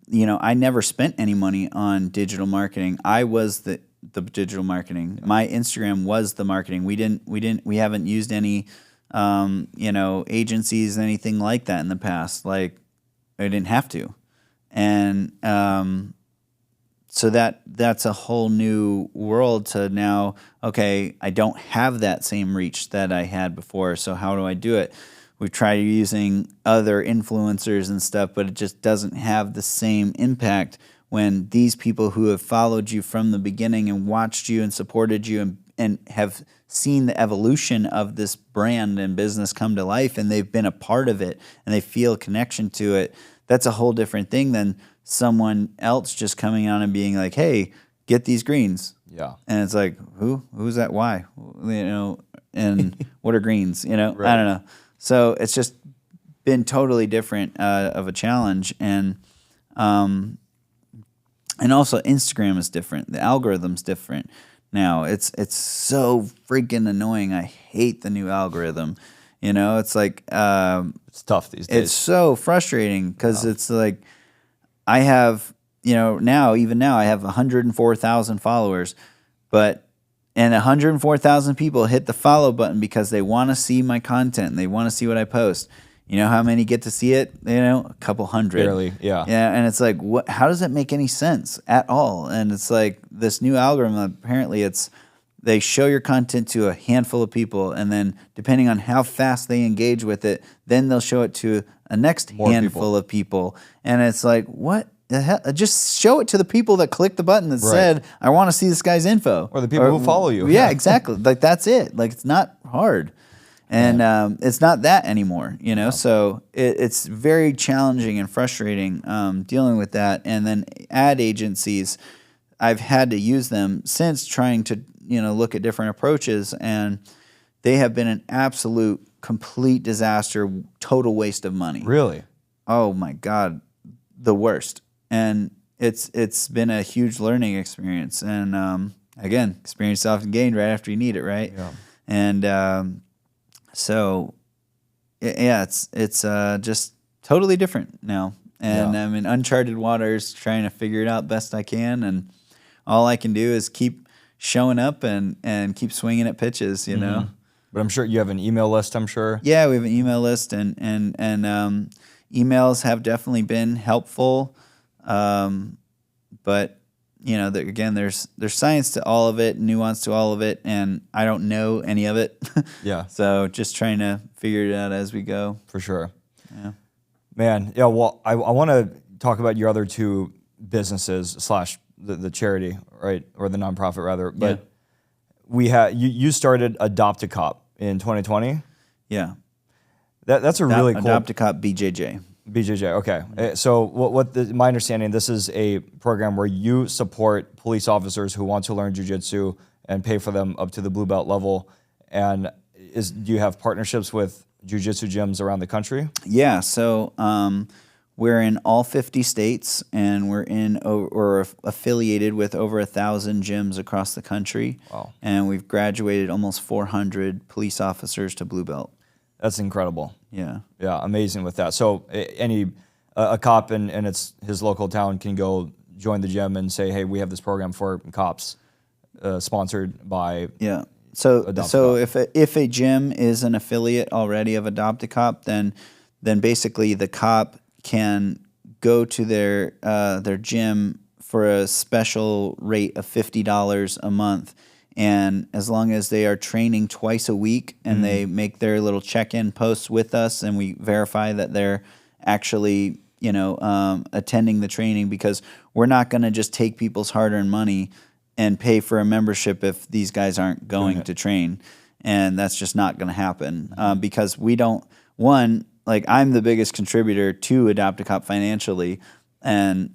you know, I never spent any money on digital marketing. I was the digital marketing. My Instagram was the marketing. We haven't used any, you know, agencies, anything like that in the past. Like, I didn't have to. And so that's a whole new world to now, okay, I don't have that same reach that I had before, so how do I do it? We've tried using other influencers and stuff, but it just doesn't have the same impact when these people who have followed you from the beginning and watched you and supported you and have seen the evolution of this brand and business come to life, and they've been a part of it and they feel a connection to it. That's a whole different thing than someone else just coming on and being like, hey, get these greens. Yeah. And it's like, who's that? Why? You know, and what are greens? You know, Right. I don't know. So it's just been totally different of a challenge. And also Instagram is different. The algorithm's different now. It's so freaking annoying. I hate the new algorithm. You know, it's like It's tough these days. it's so frustrating because it's like I have, you know, now I have 104,000 followers, and 104,000 people hit the follow button because they want to see my content and they want to see what I post. You know how many get to see it? You know, a couple hundred. Barely, yeah. Yeah, and it's like, what? How does that make any sense at all? And it's like this new algorithm. Apparently, they show your content to a handful of people, and then depending on how fast they engage with it, then they'll show it to a next handful of people. And it's like, what the hell? Just show it to the people that clicked the button that said, "I want to see this guy's info," or the people who follow you. Yeah, exactly. Like that's it. Like it's not hard. And it's not that anymore, you know. So it's very challenging and frustrating dealing with that. And then ad agencies, I've had to use them since trying to, you know, look at different approaches, and they have been an absolute complete disaster, total waste of money. Really? Oh my God, the worst. And it's been a huge learning experience. And again, experience often gained right after you need it, right? Yeah. And so, yeah, it's just totally different now, and I'm in uncharted waters, trying to figure it out best I can, and all I can do is keep showing up and keep swinging at pitches, you know. But I'm sure you have an email list. I'm sure. Yeah, we have an email list, and emails have definitely been helpful, but you know, again, there's science to all of it, nuance to all of it, and I don't know any of it. Yeah. So just trying to figure it out as we go. For sure. Yeah. Man, yeah. Well, I want to talk about your other two businesses / the charity, right, or the nonprofit rather. But we had you started Adopt a Cop in 2020. Yeah. That's a really cool. Adopt a Cop BJJ. BJJ, okay. So my understanding, this is a program where you support police officers who want to learn jiu-jitsu and pay for them up to the blue belt level. And do you have partnerships with jiu-jitsu gyms around the country? Yeah, so we're in all 50 states, and we're affiliated with over 1,000 gyms across the country. Wow. And we've graduated almost 400 police officers to blue belt. That's incredible. Yeah. Yeah, amazing with that. So a cop in his local town can go join the gym and say, hey, we have this program for cops sponsored by So if a gym is an affiliate already of Adopt a Cop, then basically the cop can go to their gym for a special rate of $50 a month. And as long as they are training twice a week and they make their little check-in posts with us, and we verify that they're actually, you know, attending the training, because we're not going to just take people's hard-earned money and pay for a membership if these guys aren't going to train. And that's just not going to happen because we don't, like I'm the biggest contributor to Adopt a Cop financially. And,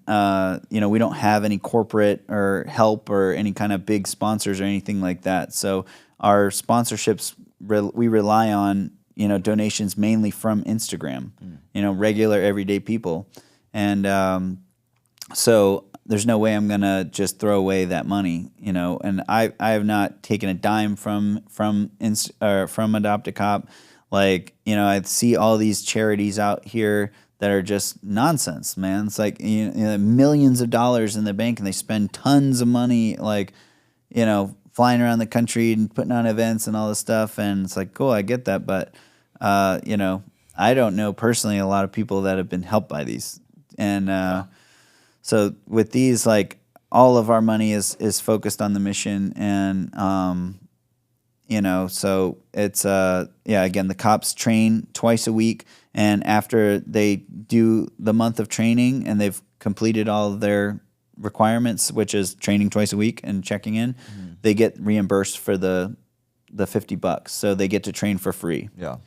you know, we don't have any corporate or help or any kind of big sponsors or anything like that. So our sponsorships, we rely on, you know, donations mainly from Instagram, you know, regular everyday people. And so there's no way I'm going to just throw away that money, you know. And I have not taken a dime from Adopt a Cop. Like, you know, I see all these charities out here that are just nonsense, man. It's like, you know, millions of dollars in the bank, and they spend tons of money, like, you know, flying around the country and putting on events and all this stuff. And it's like, cool, I get that. But, you know, I don't know personally a lot of people that have been helped by these. And so with these, like, all of our money is focused on the mission. And, you know, so it's, again, the cops train twice a week. And after they do the month of training and they've completed all of their requirements, which is training twice a week and checking in, they get reimbursed for the $50. So they get to train for free. Yeah.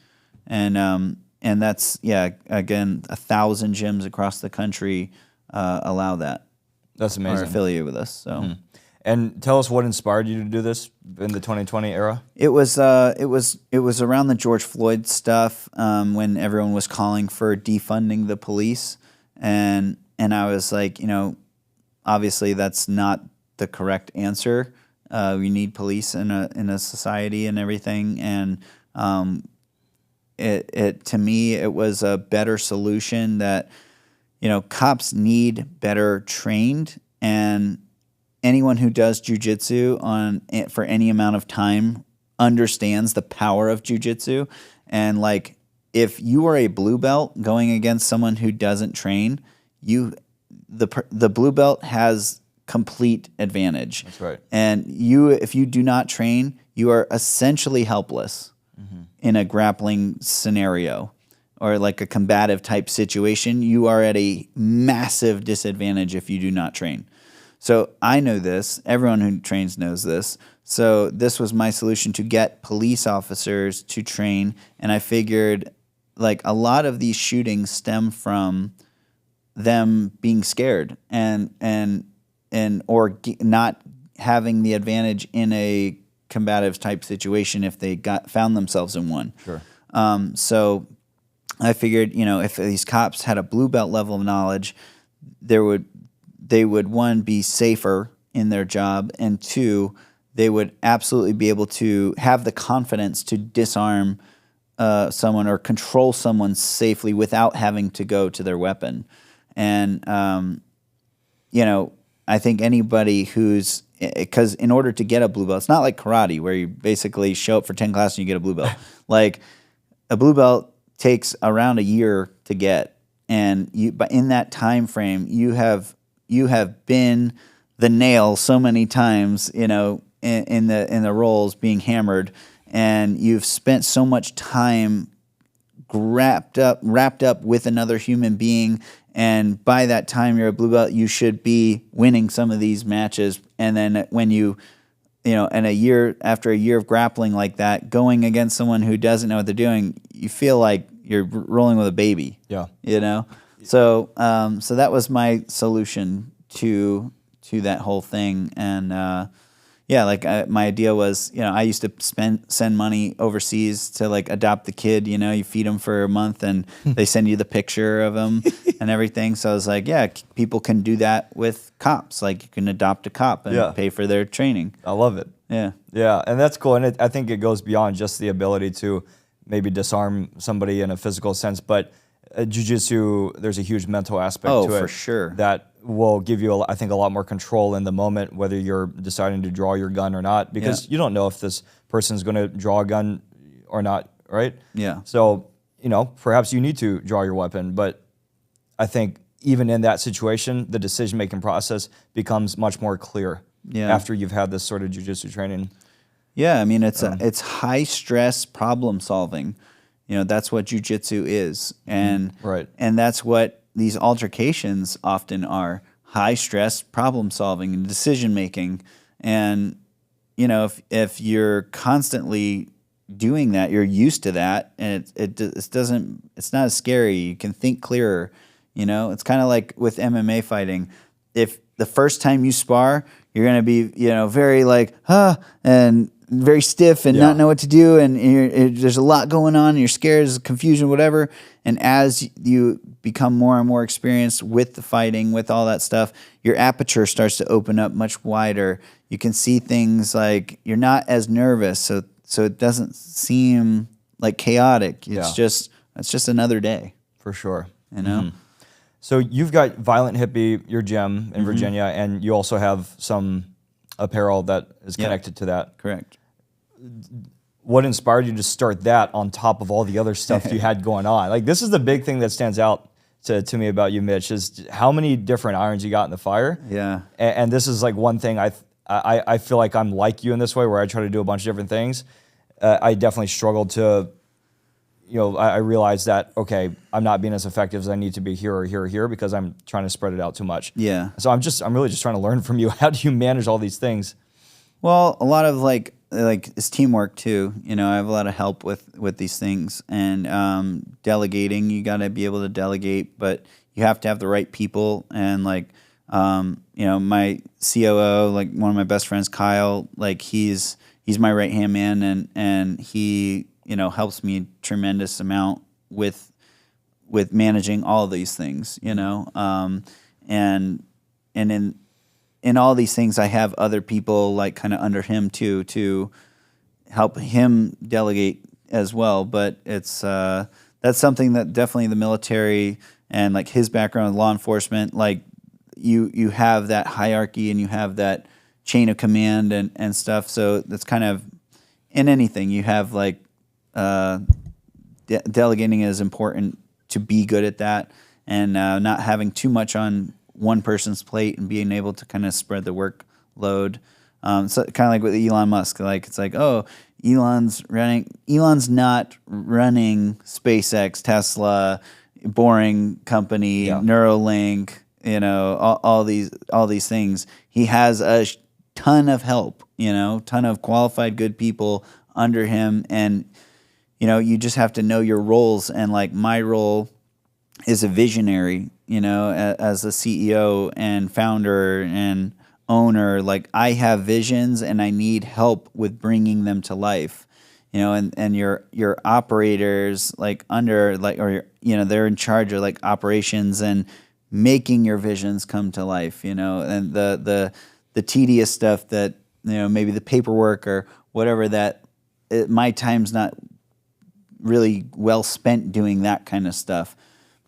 And that's, again, 1,000 gyms across the country allow that. That's amazing. Are affiliated with us. So. And tell us what inspired you to do this in the 2020 era. It was around the George Floyd stuff when everyone was calling for defunding the police, and I was like, you know, obviously that's not the correct answer. We need police in a society and everything, and it to me, it was a better solution that, cops need better trained, and anyone who does jiu-jitsu for any amount of time understands the power of jiu-jitsu. And like, if you are a blue belt going against someone who doesn't train, the blue belt has complete advantage. That's right. And if you do not train, you are essentially helpless in a grappling scenario or like a combative type situation. You are at a massive disadvantage if you do not train. So I know this. Everyone who trains knows this. So this was my solution to get police officers to train. And I figured like a lot of these shootings stem from them being scared or not having the advantage in a combative type situation if they found themselves in one. Sure. So I figured, if these cops had a blue belt level of knowledge, they would, one, be safer in their job, and two, they would absolutely be able to have the confidence to disarm someone or control someone safely without having to go to their weapon. And, I think anybody because in order to get a blue belt, it's not like karate where you basically show up for 10 classes and you get a blue belt. Like a blue belt takes around a year to get. And but in that time frame, you have been the nail so many times, in the roles being hammered, and you've spent so much time wrapped up with another human being. And by that time you're a blue belt, you should be winning some of these matches. And then when after a year of grappling like that, going against someone who doesn't know what they're doing, you feel like you're rolling with a baby. Yeah. So that was my solution to that whole thing. And my idea was, I used to send money overseas to like adopt the kid. You feed them for a month, and they send you the picture of them and everything. So I was like, people can do that with cops. Like you can adopt a cop and pay for their training. I love it. Yeah, and that's cool. And I think it goes beyond just the ability to maybe disarm somebody in a physical sense, but jiu-jitsu, there's a huge mental aspect to it. For sure. That will give you, I think, a lot more control in the moment, whether you're deciding to draw your gun or not, because you don't know if this person's going to draw a gun or not, right? Yeah. So, perhaps you need to draw your weapon, but I think even in that situation, the decision-making process becomes much more clear after you've had this sort of jiu-jitsu training. Yeah, I mean, it's high-stress problem solving. That's what jiu-jitsu is. And and that's what these altercations often are: high-stress problem solving and decision-making. And, if you're constantly doing that, you're used to that, and it's not as scary. You can think clearer. It's kind of like with MMA fighting. If the first time you spar, you're going to be, very like, and very stiff and not know what to do, and there's a lot going on, and you're scared, there's confusion, whatever. And as you become more and more experienced with the fighting, with all that stuff, your aperture starts to open up much wider. You can see things, like you're not as nervous, so it doesn't seem like chaotic. It's just another day. For sure. Mm-hmm. So you've got Violent Hippie, your gym in Virginia, and you also have some apparel that is connected to that. Correct. What inspired you to start that on top of all the other stuff you had going on? Like, this is the big thing that stands out to me about you, Mitch, is how many different irons you got in the fire. Yeah. And this is like one thing I feel like I'm like you in this way, where I try to do a bunch of different things. I definitely struggled to, I realized that, okay, I'm not being as effective as I need to be here or here or here because I'm trying to spread it out too much. Yeah. So I'm really just trying to learn from you. How do you manage all these things? Well, a lot of like it's teamwork too. I have a lot of help with these things, and delegating. You got to be able to delegate, but you have to have the right people. And like, my COO, like one of my best friends, Kyle, like he's my right hand man, and he helps me a tremendous amount with managing all of these things. And in all these things, I have other people like kind of under him too, to help him delegate as well. But it's that's something that definitely the military and like his background in law enforcement, like you have that hierarchy and you have that chain of command and stuff. So that's kind of in anything you have like delegating is important to be good at that, and not having too much on one person's plate and being able to kind of spread the workload. So kind of like with Elon Musk, like it's like, oh, Elon's not running SpaceX, Tesla, boring company, Neuralink, all these things. He has a ton of help, ton of qualified good people under him, and you just have to know your roles. And like my role is a visionary, as a CEO and founder and owner. Like I have visions and I need help with bringing them to life, and your operators like under like, or they're in charge of like operations and making your visions come to life, and the tedious stuff that maybe the paperwork or whatever my time's not really well spent doing that kind of stuff,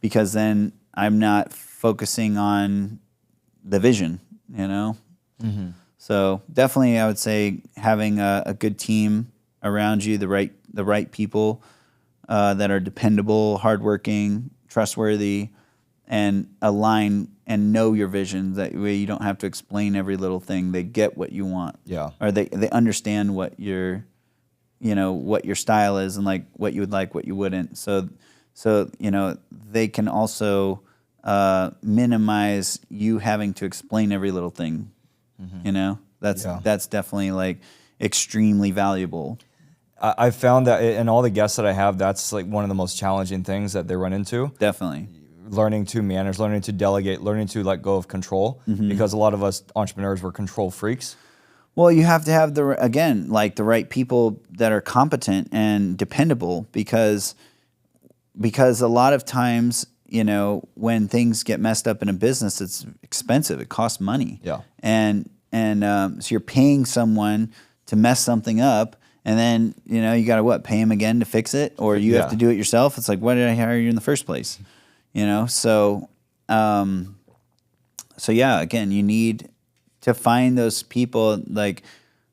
because then I'm not focusing on the vision, Mm-hmm. So definitely, I would say having a good team around you, the right people that are dependable, hardworking, trustworthy, and align and know your vision. That way, you don't have to explain every little thing. They get what you want, or they understand what your style is and like what you would like, what you wouldn't. So they can also minimize you having to explain every little thing. Mm-hmm. That's definitely like extremely valuable. I found that in all the guests that I have, that's like one of the most challenging things that they run into. Definitely. Learning to manage, learning to delegate, learning to let go of control, because a lot of us entrepreneurs were control freaks. Well, you have to have the right people that are competent and dependable, because a lot of times, when things get messed up in a business, it's expensive. It costs money. Yeah. And so you're paying someone to mess something up, and then you got to pay him again to fix it, or you have to do it yourself. It's like, why did I hire you in the first place? So yeah, again, you need to find those people, like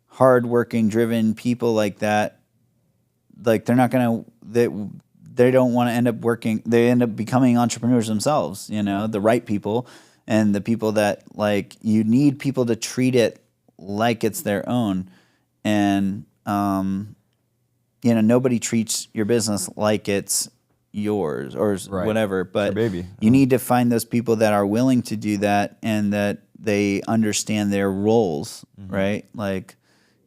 hardworking, driven people like that. Like they don't want to end up working. They end up becoming entrepreneurs themselves. The right people, and the people that like you need people to treat it like it's their own, and nobody treats your business like it's yours or whatever. But you need to find those people that are willing to do that, and that they understand their roles, right? Like,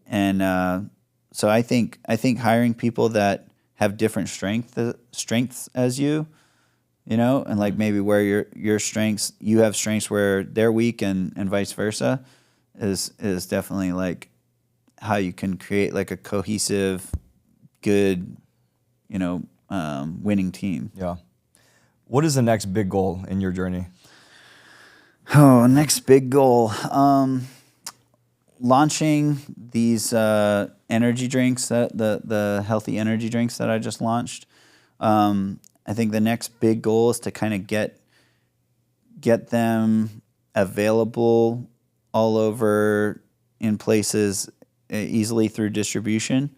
and so I think hiring people that have different strengths as you, and like maybe where your strengths, you have strengths where they're weak, and vice versa, is definitely like how you can create like a cohesive, good, winning team. Yeah. What is the next big goal in your journey? Oh, next big goal. Launching these energy drinks, the healthy energy drinks that I just launched. I think the next big goal is to kind of get them available all over in places easily through distribution,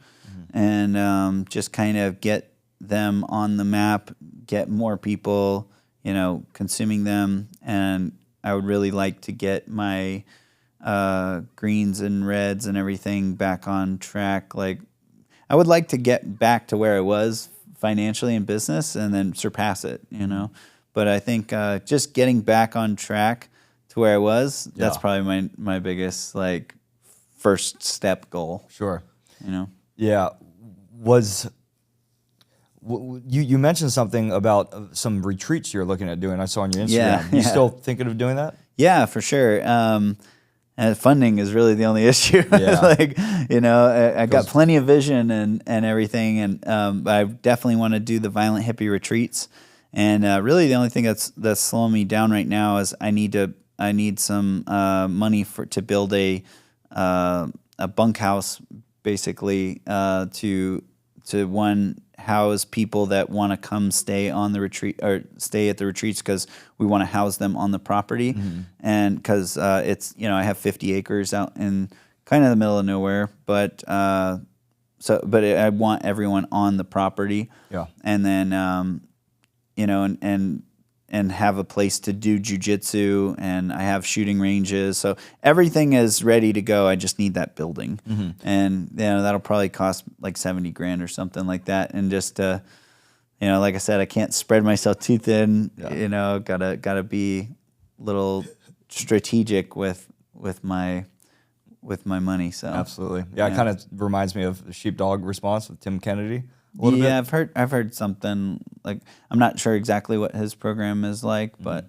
and just kind of get them on the map, get more people, consuming them. And I would really like to get my greens and reds and everything back on track. Like, I would like to get back to where I was financially in business and then surpass it, But I think just getting back on track to where I was, that's probably my biggest like first step goal. Sure. Yeah. You mentioned something about some retreats you're looking at doing. I saw on your Instagram. Yeah, You still thinking of doing that? Yeah, for sure. And funding is really the only issue. Yeah. Like, I got plenty of vision and everything, and I definitely want to do the violent hippie retreats. And really, the only thing that's slowing me down right now is I need some money to build a bunkhouse, basically, one, house people that want to come stay on the retreat or stay at the retreats, because we want to house them on the property. And because it's, I have 50 acres out in kind of the middle of nowhere, but I want everyone on the property. Yeah. And then, and have a place to do jiu-jitsu, and I have shooting ranges. So everything is ready to go. I just need that building. And, that'll probably cost like $70,000 or something like that. And just, like I said, I can't spread myself too thin. Yeah. Gotta be a little strategic with my money. So absolutely. Yeah. It kind of reminds me of the Sheepdog Response with Tim Kennedy. Yeah, I've heard something like, I'm not sure exactly what his program is like, but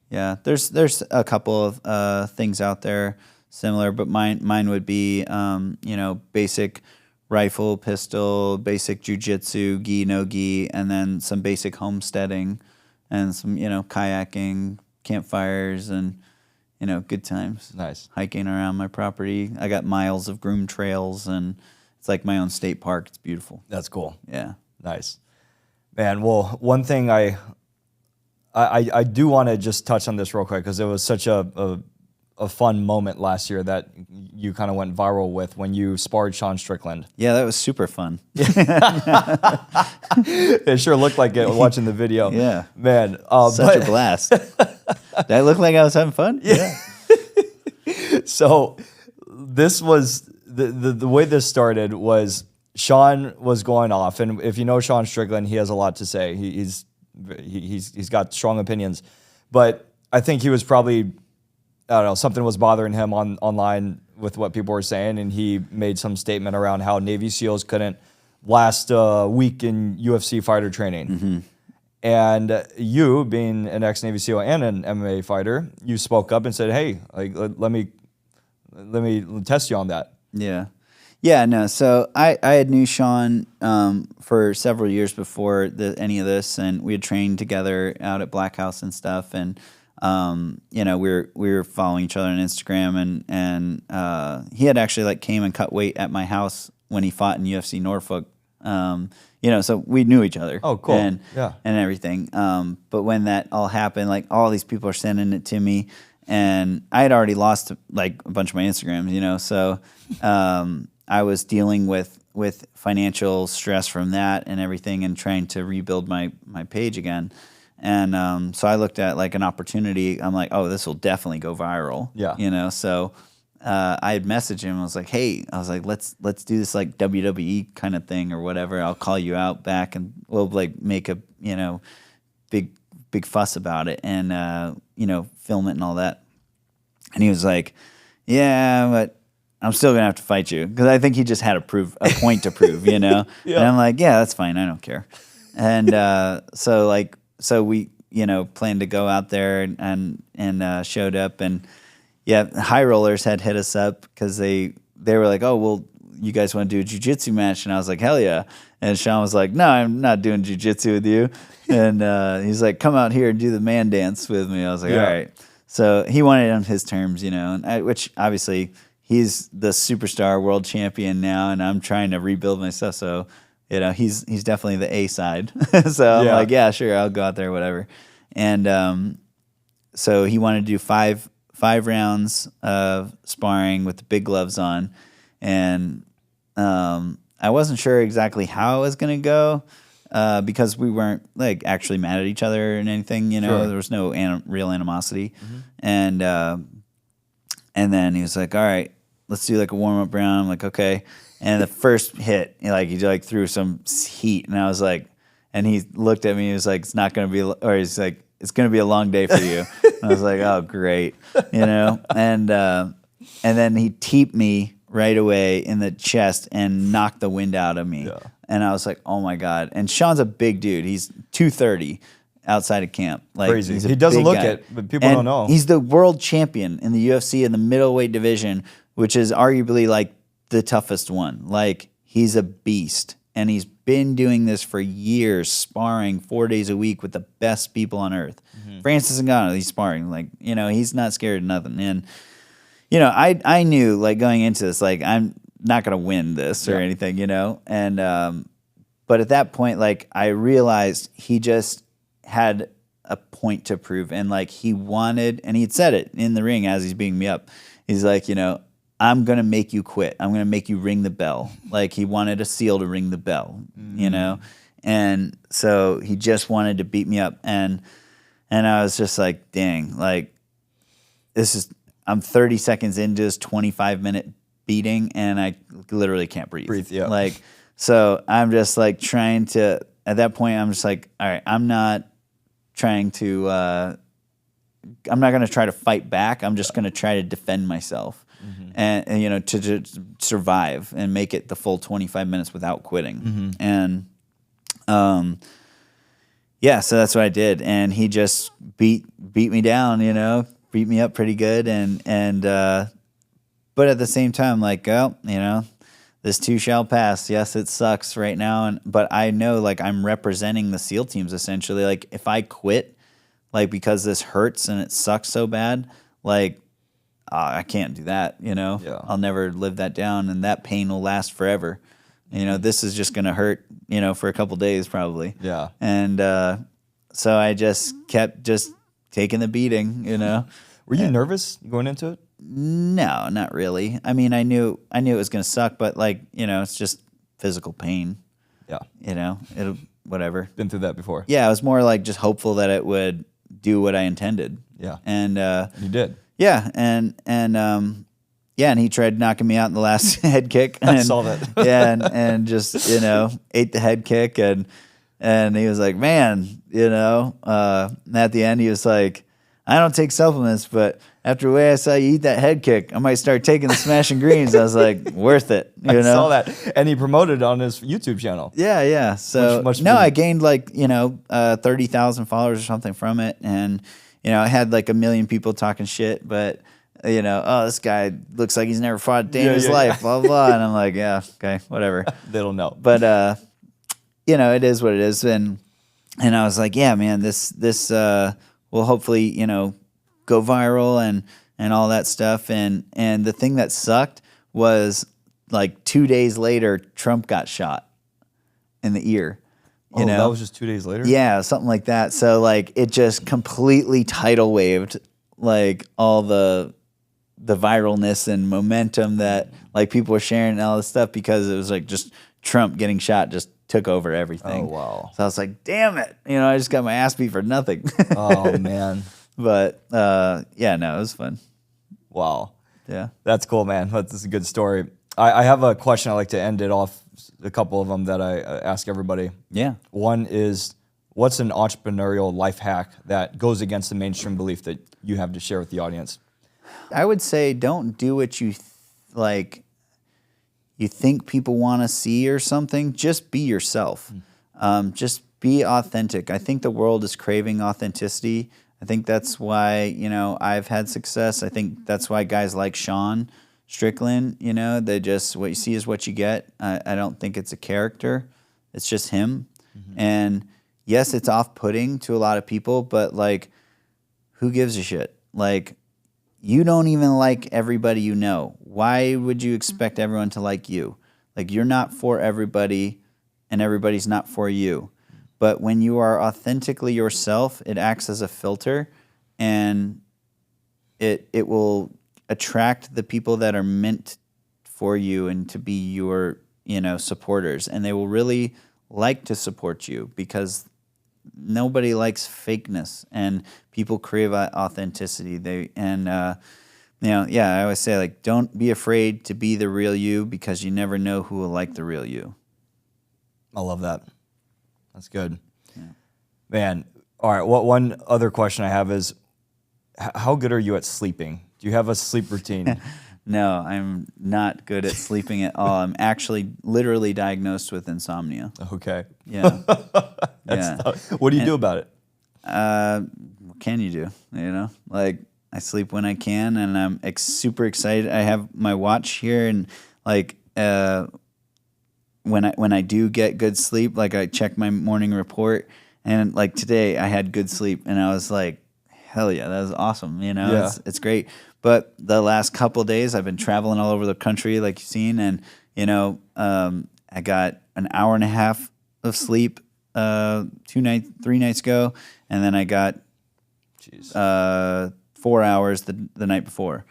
yeah, there's a couple of things out there similar, but mine would be basic rifle, pistol, basic jiu-jitsu, gi, no gi, and then some basic homesteading and some kayaking, campfires, and good times. Nice. Hiking around my property. I got miles of groomed trails, and it's like my own state park. It's beautiful. That's cool. Yeah. Nice. Man, well, one thing I do want to just touch on this real quick, because it was such a fun moment last year that you kind of went viral with when you sparred Sean Strickland. Yeah, that was super fun. It sure looked like it watching the video. Yeah. Man. Such a blast. Did I look like I was having fun? Yeah. So this was... The way this started was Sean was going off, and if you know Sean Strickland, he has a lot to say. He's got strong opinions, but I think he was probably, I don't know, something was bothering him online with what people were saying, and he made some statement around how Navy SEALs couldn't last a week in UFC fighter training. And you, being an ex-Navy SEAL and an MMA fighter, you spoke up and said, "Hey, let me test you on that." Yeah, no. So I had knew Sean for several years before any of this, and we had trained together out at Black House and stuff, and we were following each other on Instagram, and he had actually came and cut weight at my house when he fought in UFC Norfolk. So we knew each other. Oh, cool. And everything. But when that all happened, all these people are sending it to me. And I had already lost a bunch of my Instagrams, so I was dealing with financial stress from that and everything, and trying to rebuild my page again. And so I looked at an opportunity. I'm like, oh, this will definitely go viral. Yeah. So I had messaged him. I was like, hey, let's do this WWE kind of thing or whatever. I'll call you out back, and we'll make a big fuss about it, and film it and all that. And he was like, yeah, but I'm still gonna have to fight you, because I think he just had a point to prove, Yeah. And I'm like, yeah, that's fine, I don't care. And so we planned to go out there and showed up, and High Rollers had hit us up because they were like, oh, well, you guys want to do a jiu-jitsu match? And I was like, hell yeah. And Sean was like, no, I'm not doing jiu-jitsu with you. And he's like, come out here and do the man dance with me. I was like, all right. So he wanted it on his terms, which obviously he's the superstar world champion now, and I'm trying to rebuild myself. So, he's definitely the A side. So I'm like, yeah, sure, I'll go out there, whatever. And so he wanted to do five rounds of sparring with the big gloves on. And I wasn't sure exactly how it was going to go, because we weren't actually mad at each other and anything, Sure. There was no real animosity. And then he was like, all right, let's do a warm-up round. I'm like, okay. And the first hit, he threw some heat, and I was like, and he looked at me, he was like, it's not going to be, or he's like, it's going to be a long day for you. And I was like, oh, great. And then he teeped me right away in the chest and knocked the wind out of me. Yeah. And I was like, oh my God. And Sean's a big dude. He's 230 outside of camp. Crazy. He doesn't look it, but people don't know. He's the world champion in the UFC in the middleweight division, which is arguably the toughest one. He's a beast. And he's been doing this for years, sparring 4 days a week with the best people on earth. Francis Ngannou, he's sparring. He's not scared of nothing. And I knew going into this, I'm not going to win this or anything, And But at that point, like, I realized he just had a point to prove. And like, he wanted, and he'd said it in the ring as he's beating me up. He's like, I'm going to make you quit. I'm going to make you ring the bell. Like, he wanted a SEAL to ring the bell, And so he just wanted to beat me up. And I was just like, dang, like, I'm 30 seconds into this 25-minute beating, and I literally can't breathe. Yeah. Like, so I'm just like trying to, at that point, I'm just like, all right, I'm not going to try to fight back. I'm just going to try to defend myself and to survive and make it the full 25 minutes without quitting. And, yeah, so that's what I did. And he just beat me down, beat me up pretty good. And but at the same time, like, this too shall pass. Yes, it sucks right now, but I know, like, I'm representing the SEAL teams essentially. Like, if I quit, like, because this hurts and it sucks so bad, like, I can't do that. Yeah. I'll never live that down, and that pain will last forever. This is just gonna hurt, for a couple days probably. Yeah. And so I just kept just taking the beating. Were you nervous going into it? No, not really. I mean, I knew it was gonna suck, but like, it's just physical pain. Yeah. It'll whatever. Been through that before. Yeah, I was more like just hopeful that it would do what I intended. Yeah. And you did. Yeah, and he tried knocking me out in the last head kick. And, I saw that. Yeah, and just ate the head kick, and he was like, man, and at the end he was like, I don't take supplements, but after the way I saw you eat that head kick, I might start taking the Smashin' Greens. I was like, worth it. I saw that, and he promoted it on his YouTube channel. Yeah. So I gained like 30,000 followers or something from it, and I had like 1 million people talking shit, but this guy looks like he's never fought a day in his life, blah blah. And I'm like, yeah, okay, whatever. They don't know, but it is what it is, and I was like, yeah, man, this will hopefully go viral and all that stuff, and the thing that sucked was like 2 days later, Trump got shot in the ear. That was just 2 days later? Yeah, something like that. So like it just completely tidal waved like all the viralness and momentum that like people were sharing and all this stuff, because it was like just Trump getting shot just took over everything. Oh, wow. So I was like, damn it. I just got my ass beat for nothing. Oh, man. But yeah, no, it was fun. Wow. Yeah. That's cool, man. That's a good story. I have a question I like to end it off, a couple of them that I ask everybody. Yeah. One is, what's an entrepreneurial life hack that goes against the mainstream belief that you have to share with the audience? I would say don't do what you you think people want to see or something. Just be yourself. Just be authentic. I think the world is craving authenticity. I think that's why, I've had success. I think that's why guys like Sean Strickland, they just, what you see is what you get. I don't think it's a character. It's just him. And yes, it's off-putting to a lot of people, but like, who gives a shit? Like, you don't even like everybody you know. Why would you expect everyone to like you? Like, you're not for everybody, and everybody's not for you. But when you are authentically yourself, it acts as a filter, and it will attract the people that are meant for you and to be your, supporters. And they will really like to support you, because nobody likes fakeness, and people crave authenticity. I always say, like, don't be afraid to be the real you, because you never know who will like the real you. I love that. That's good. Yeah. Man, all right, one other question I have is, how good are you at sleeping? Do you have a sleep routine? No, I'm not good at sleeping at all. I'm actually literally diagnosed with insomnia. Okay. Yeah. What do you do about it? What can you do? Like, I sleep when I can, and I'm super excited. I have my watch here, and like when I do get good sleep, like I check my morning report, and like today I had good sleep, and I was like, hell yeah, that was awesome. Yeah. It's great. But the last couple of days, I've been traveling all over the country, like you've seen, and I got an hour and a half of sleep 3 nights ago, and then I got 4 hours the night before.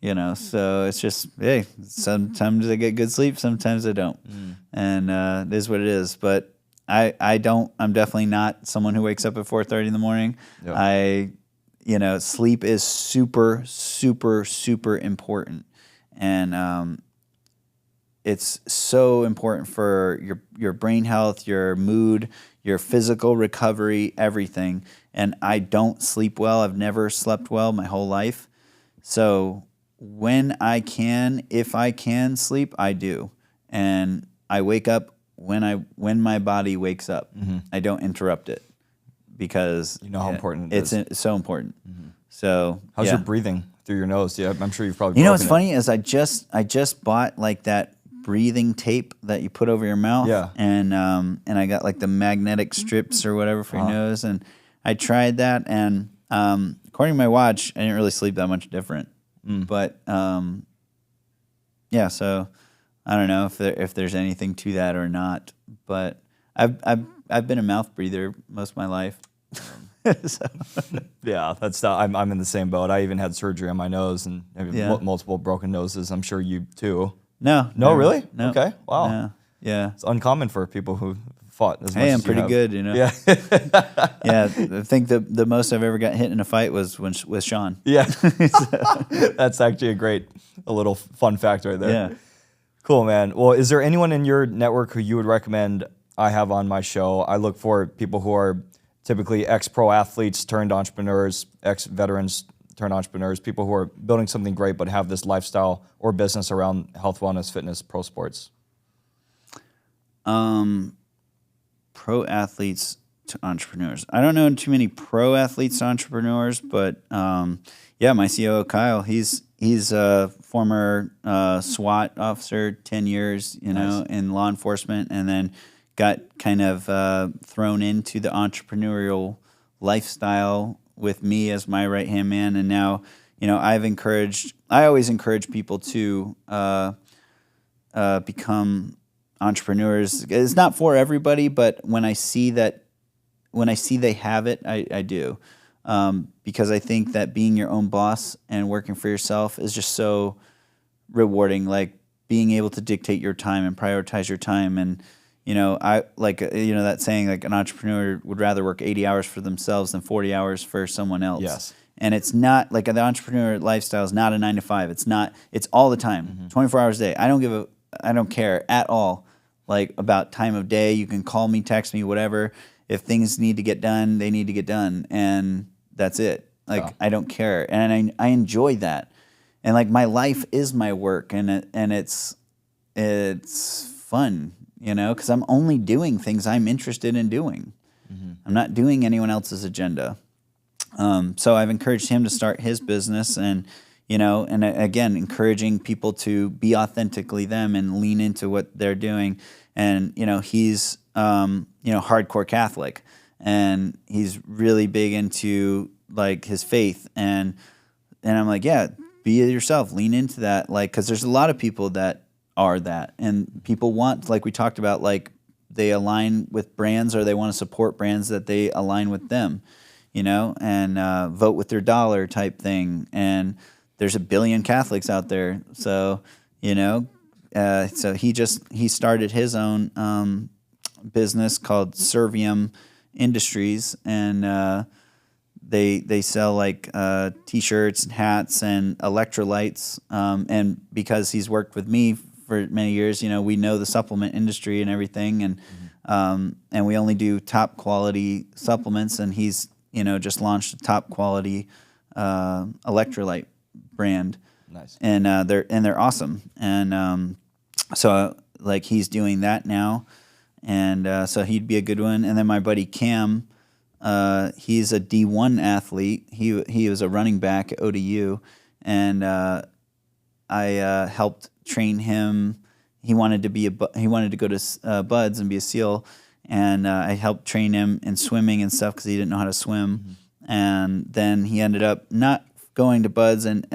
You know, so it's just, hey, sometimes I get good sleep, sometimes I don't. And it is what it is. But I'm definitely not someone who wakes up at 4:30 in the morning. Yep. Sleep is super, super, super important. And it's so important for your brain health, your mood, your physical recovery, everything. And I don't sleep well. I've never slept well my whole life. So when if I can sleep, I do. And I wake up when my body wakes up. Mm-hmm. I don't interrupt it because you know how important it is. It's so important. Mm-hmm. So how's your breathing through your nose? Yeah, I'm sure you've probably. You know what's funny is I just bought like that breathing tape that you put over your mouth. Yeah. And I got like the magnetic strips or whatever for your nose, and I tried that, and according to my watch, I didn't really sleep that much different. But yeah, so I don't know if there's anything to that or not. But I've been a mouth breather most of my life. So. Yeah, I'm in the same boat. I even had surgery on my nose and multiple broken noses. I'm sure you too. No, really? No. Okay, wow. Yeah, it's uncommon for people who fought as much. Hey, I'm as pretty good, you know. Yeah, yeah. I think the most I've ever got hit in a fight was with Sean. Yeah, that's actually a little fun fact right there. Yeah, cool, man. Well, is there anyone in your network who you would recommend I have on my show? I look for people who are typically ex-pro athletes turned entrepreneurs, ex-veterans turned entrepreneurs, people who are building something great but have this lifestyle or business around health, wellness, fitness, pro sports. Pro athletes to entrepreneurs. I don't know too many pro athletes to entrepreneurs, but my COO Kyle, he's a former SWAT officer, 10 years, Nice. in law enforcement, and then got kind of thrown into the entrepreneurial lifestyle with me as my right-hand man. And now, I always encourage people to become entrepreneurs. It's not for everybody, but when I see they have it, I do. Because I think that being your own boss and working for yourself is just so rewarding, like being able to dictate your time and prioritize your time. And I like that saying, like an entrepreneur would rather work 80 hours for themselves than 40 hours for someone else. Yes. And it's not like the entrepreneur lifestyle is not a 9 to 5. It's all the time, 24 hours a day. I don't care at all, like about time of day. You can call me, text me, whatever. If things need to get done, they need to get done, and that's it. Like I don't care, and I enjoy that. And like my life is my work, and it's fun, because I'm only doing things I'm interested in doing. Mm-hmm. I'm not doing anyone else's agenda. So I've encouraged him to start his business, and again, encouraging people to be authentically them and lean into what they're doing. And he's hardcore Catholic, and he's really big into like his faith, and I'm like, yeah, be yourself, lean into that, like, because there's a lot of people that are that, and people want, like we talked about, like they align with brands or they want to support brands that they align with them, and vote with their dollar type thing. And there's a billion Catholics out there, so so he started his own business called Servium Industries, and they sell like T-shirts and hats and electrolytes. And because he's worked with me for many years, we know the supplement industry and everything, and we only do top quality supplements. And he's just launched a top quality electrolyte brand. Nice. And they're awesome. And so like he's doing that now, and so he'd be a good one. And then my buddy Cam, he's a D1 athlete. He was a running back at ODU, and I helped train him. He wanted to go to Buds and be a SEAL, and I helped train him in swimming and stuff because he didn't know how to swim. Mm-hmm. And then he ended up not going to Buds, and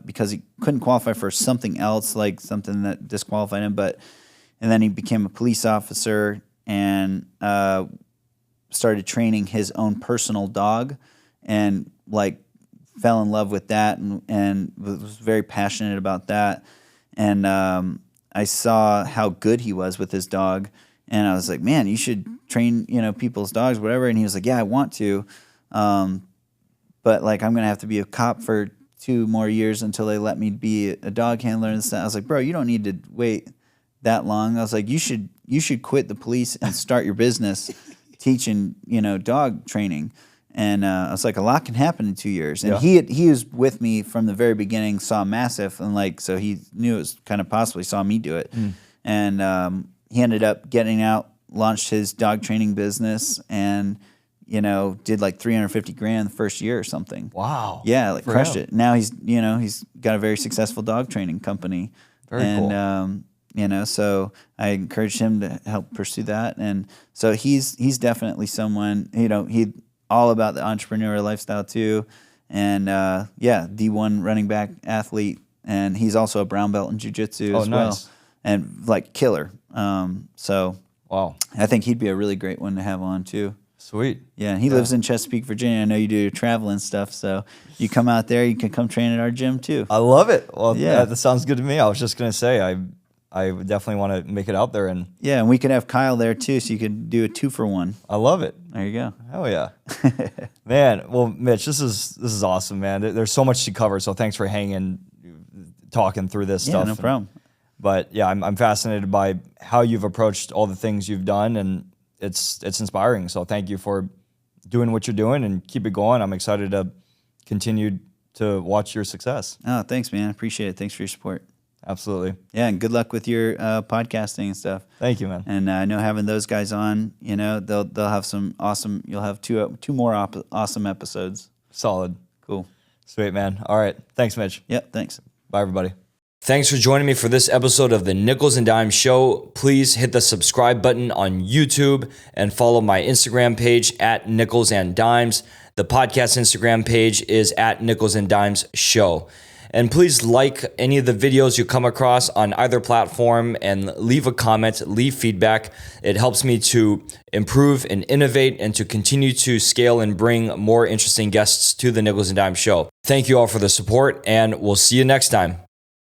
because he couldn't qualify for something else, like something that disqualified him. And then he became a police officer and started training his own personal dog, and like fell in love with that, and was very passionate about that. And I saw how good he was with his dog, and I was like, man, you should train, people's dogs, whatever. And he was like, yeah, I want to, but like I'm gonna have to be a cop for 2 more years until they let me be a dog handler and stuff. I was like, bro, you don't need to wait that long. I was like, you should quit the police and start your business teaching, dog training. And I was like, a lot can happen in 2 years. And he was with me from the very beginning, saw MASF, and like, so he knew it was kind of possible. He saw me do it. And he ended up getting out, launched his dog training business, and did like $350,000 the first year or something. Wow. Yeah, like crushed it. Now he's got a very successful dog training company. Very cool. So I encouraged him to help pursue that. And so he's definitely someone, he all about the entrepreneurial lifestyle too. And D1 running back athlete. And he's also a brown belt in jiu-jitsu as well. Nice. And like killer. So wow. I think he'd be a really great one to have on too. Sweet. Yeah, and he lives in Chesapeake, Virginia. I know you do your travel and stuff, so you come out there, you can come train at our gym too. I love it. Well, Yeah. that sounds good to me. I was just going to say, I would definitely want to make it out there. And Yeah, and we could have Kyle there too, so you could do a 2-for-1. I love it. There you go. Hell yeah. Man, well, Mitch, this is awesome, man. There's so much to cover, so thanks for talking through this stuff. Yeah, no problem. But yeah, I'm fascinated by how you've approached all the things you've done, and it's inspiring. So thank you for doing what you're doing, and keep it going. I'm excited to continue to watch your success. Oh, thanks, man. I appreciate it. Thanks for your support. Absolutely. Yeah, and good luck with your podcasting and stuff. Thank you, man. And I know having those guys on, they'll have some awesome. You'll have two more awesome episodes. Solid. Cool. Sweet, man. All right. Thanks, Mitch. Yep. Thanks. Bye, everybody. Thanks for joining me for this episode of the Nichols and Dimes Show. Please hit the subscribe button on YouTube and follow my Instagram page at Nichols and Dimes. The podcast Instagram page is at Nichols and Dimes Show. And please like any of the videos you come across on either platform and leave a comment, leave feedback. It helps me to improve and innovate and to continue to scale and bring more interesting guests to the Nichols and Dimes Show. Thank you all for the support, and we'll see you next time.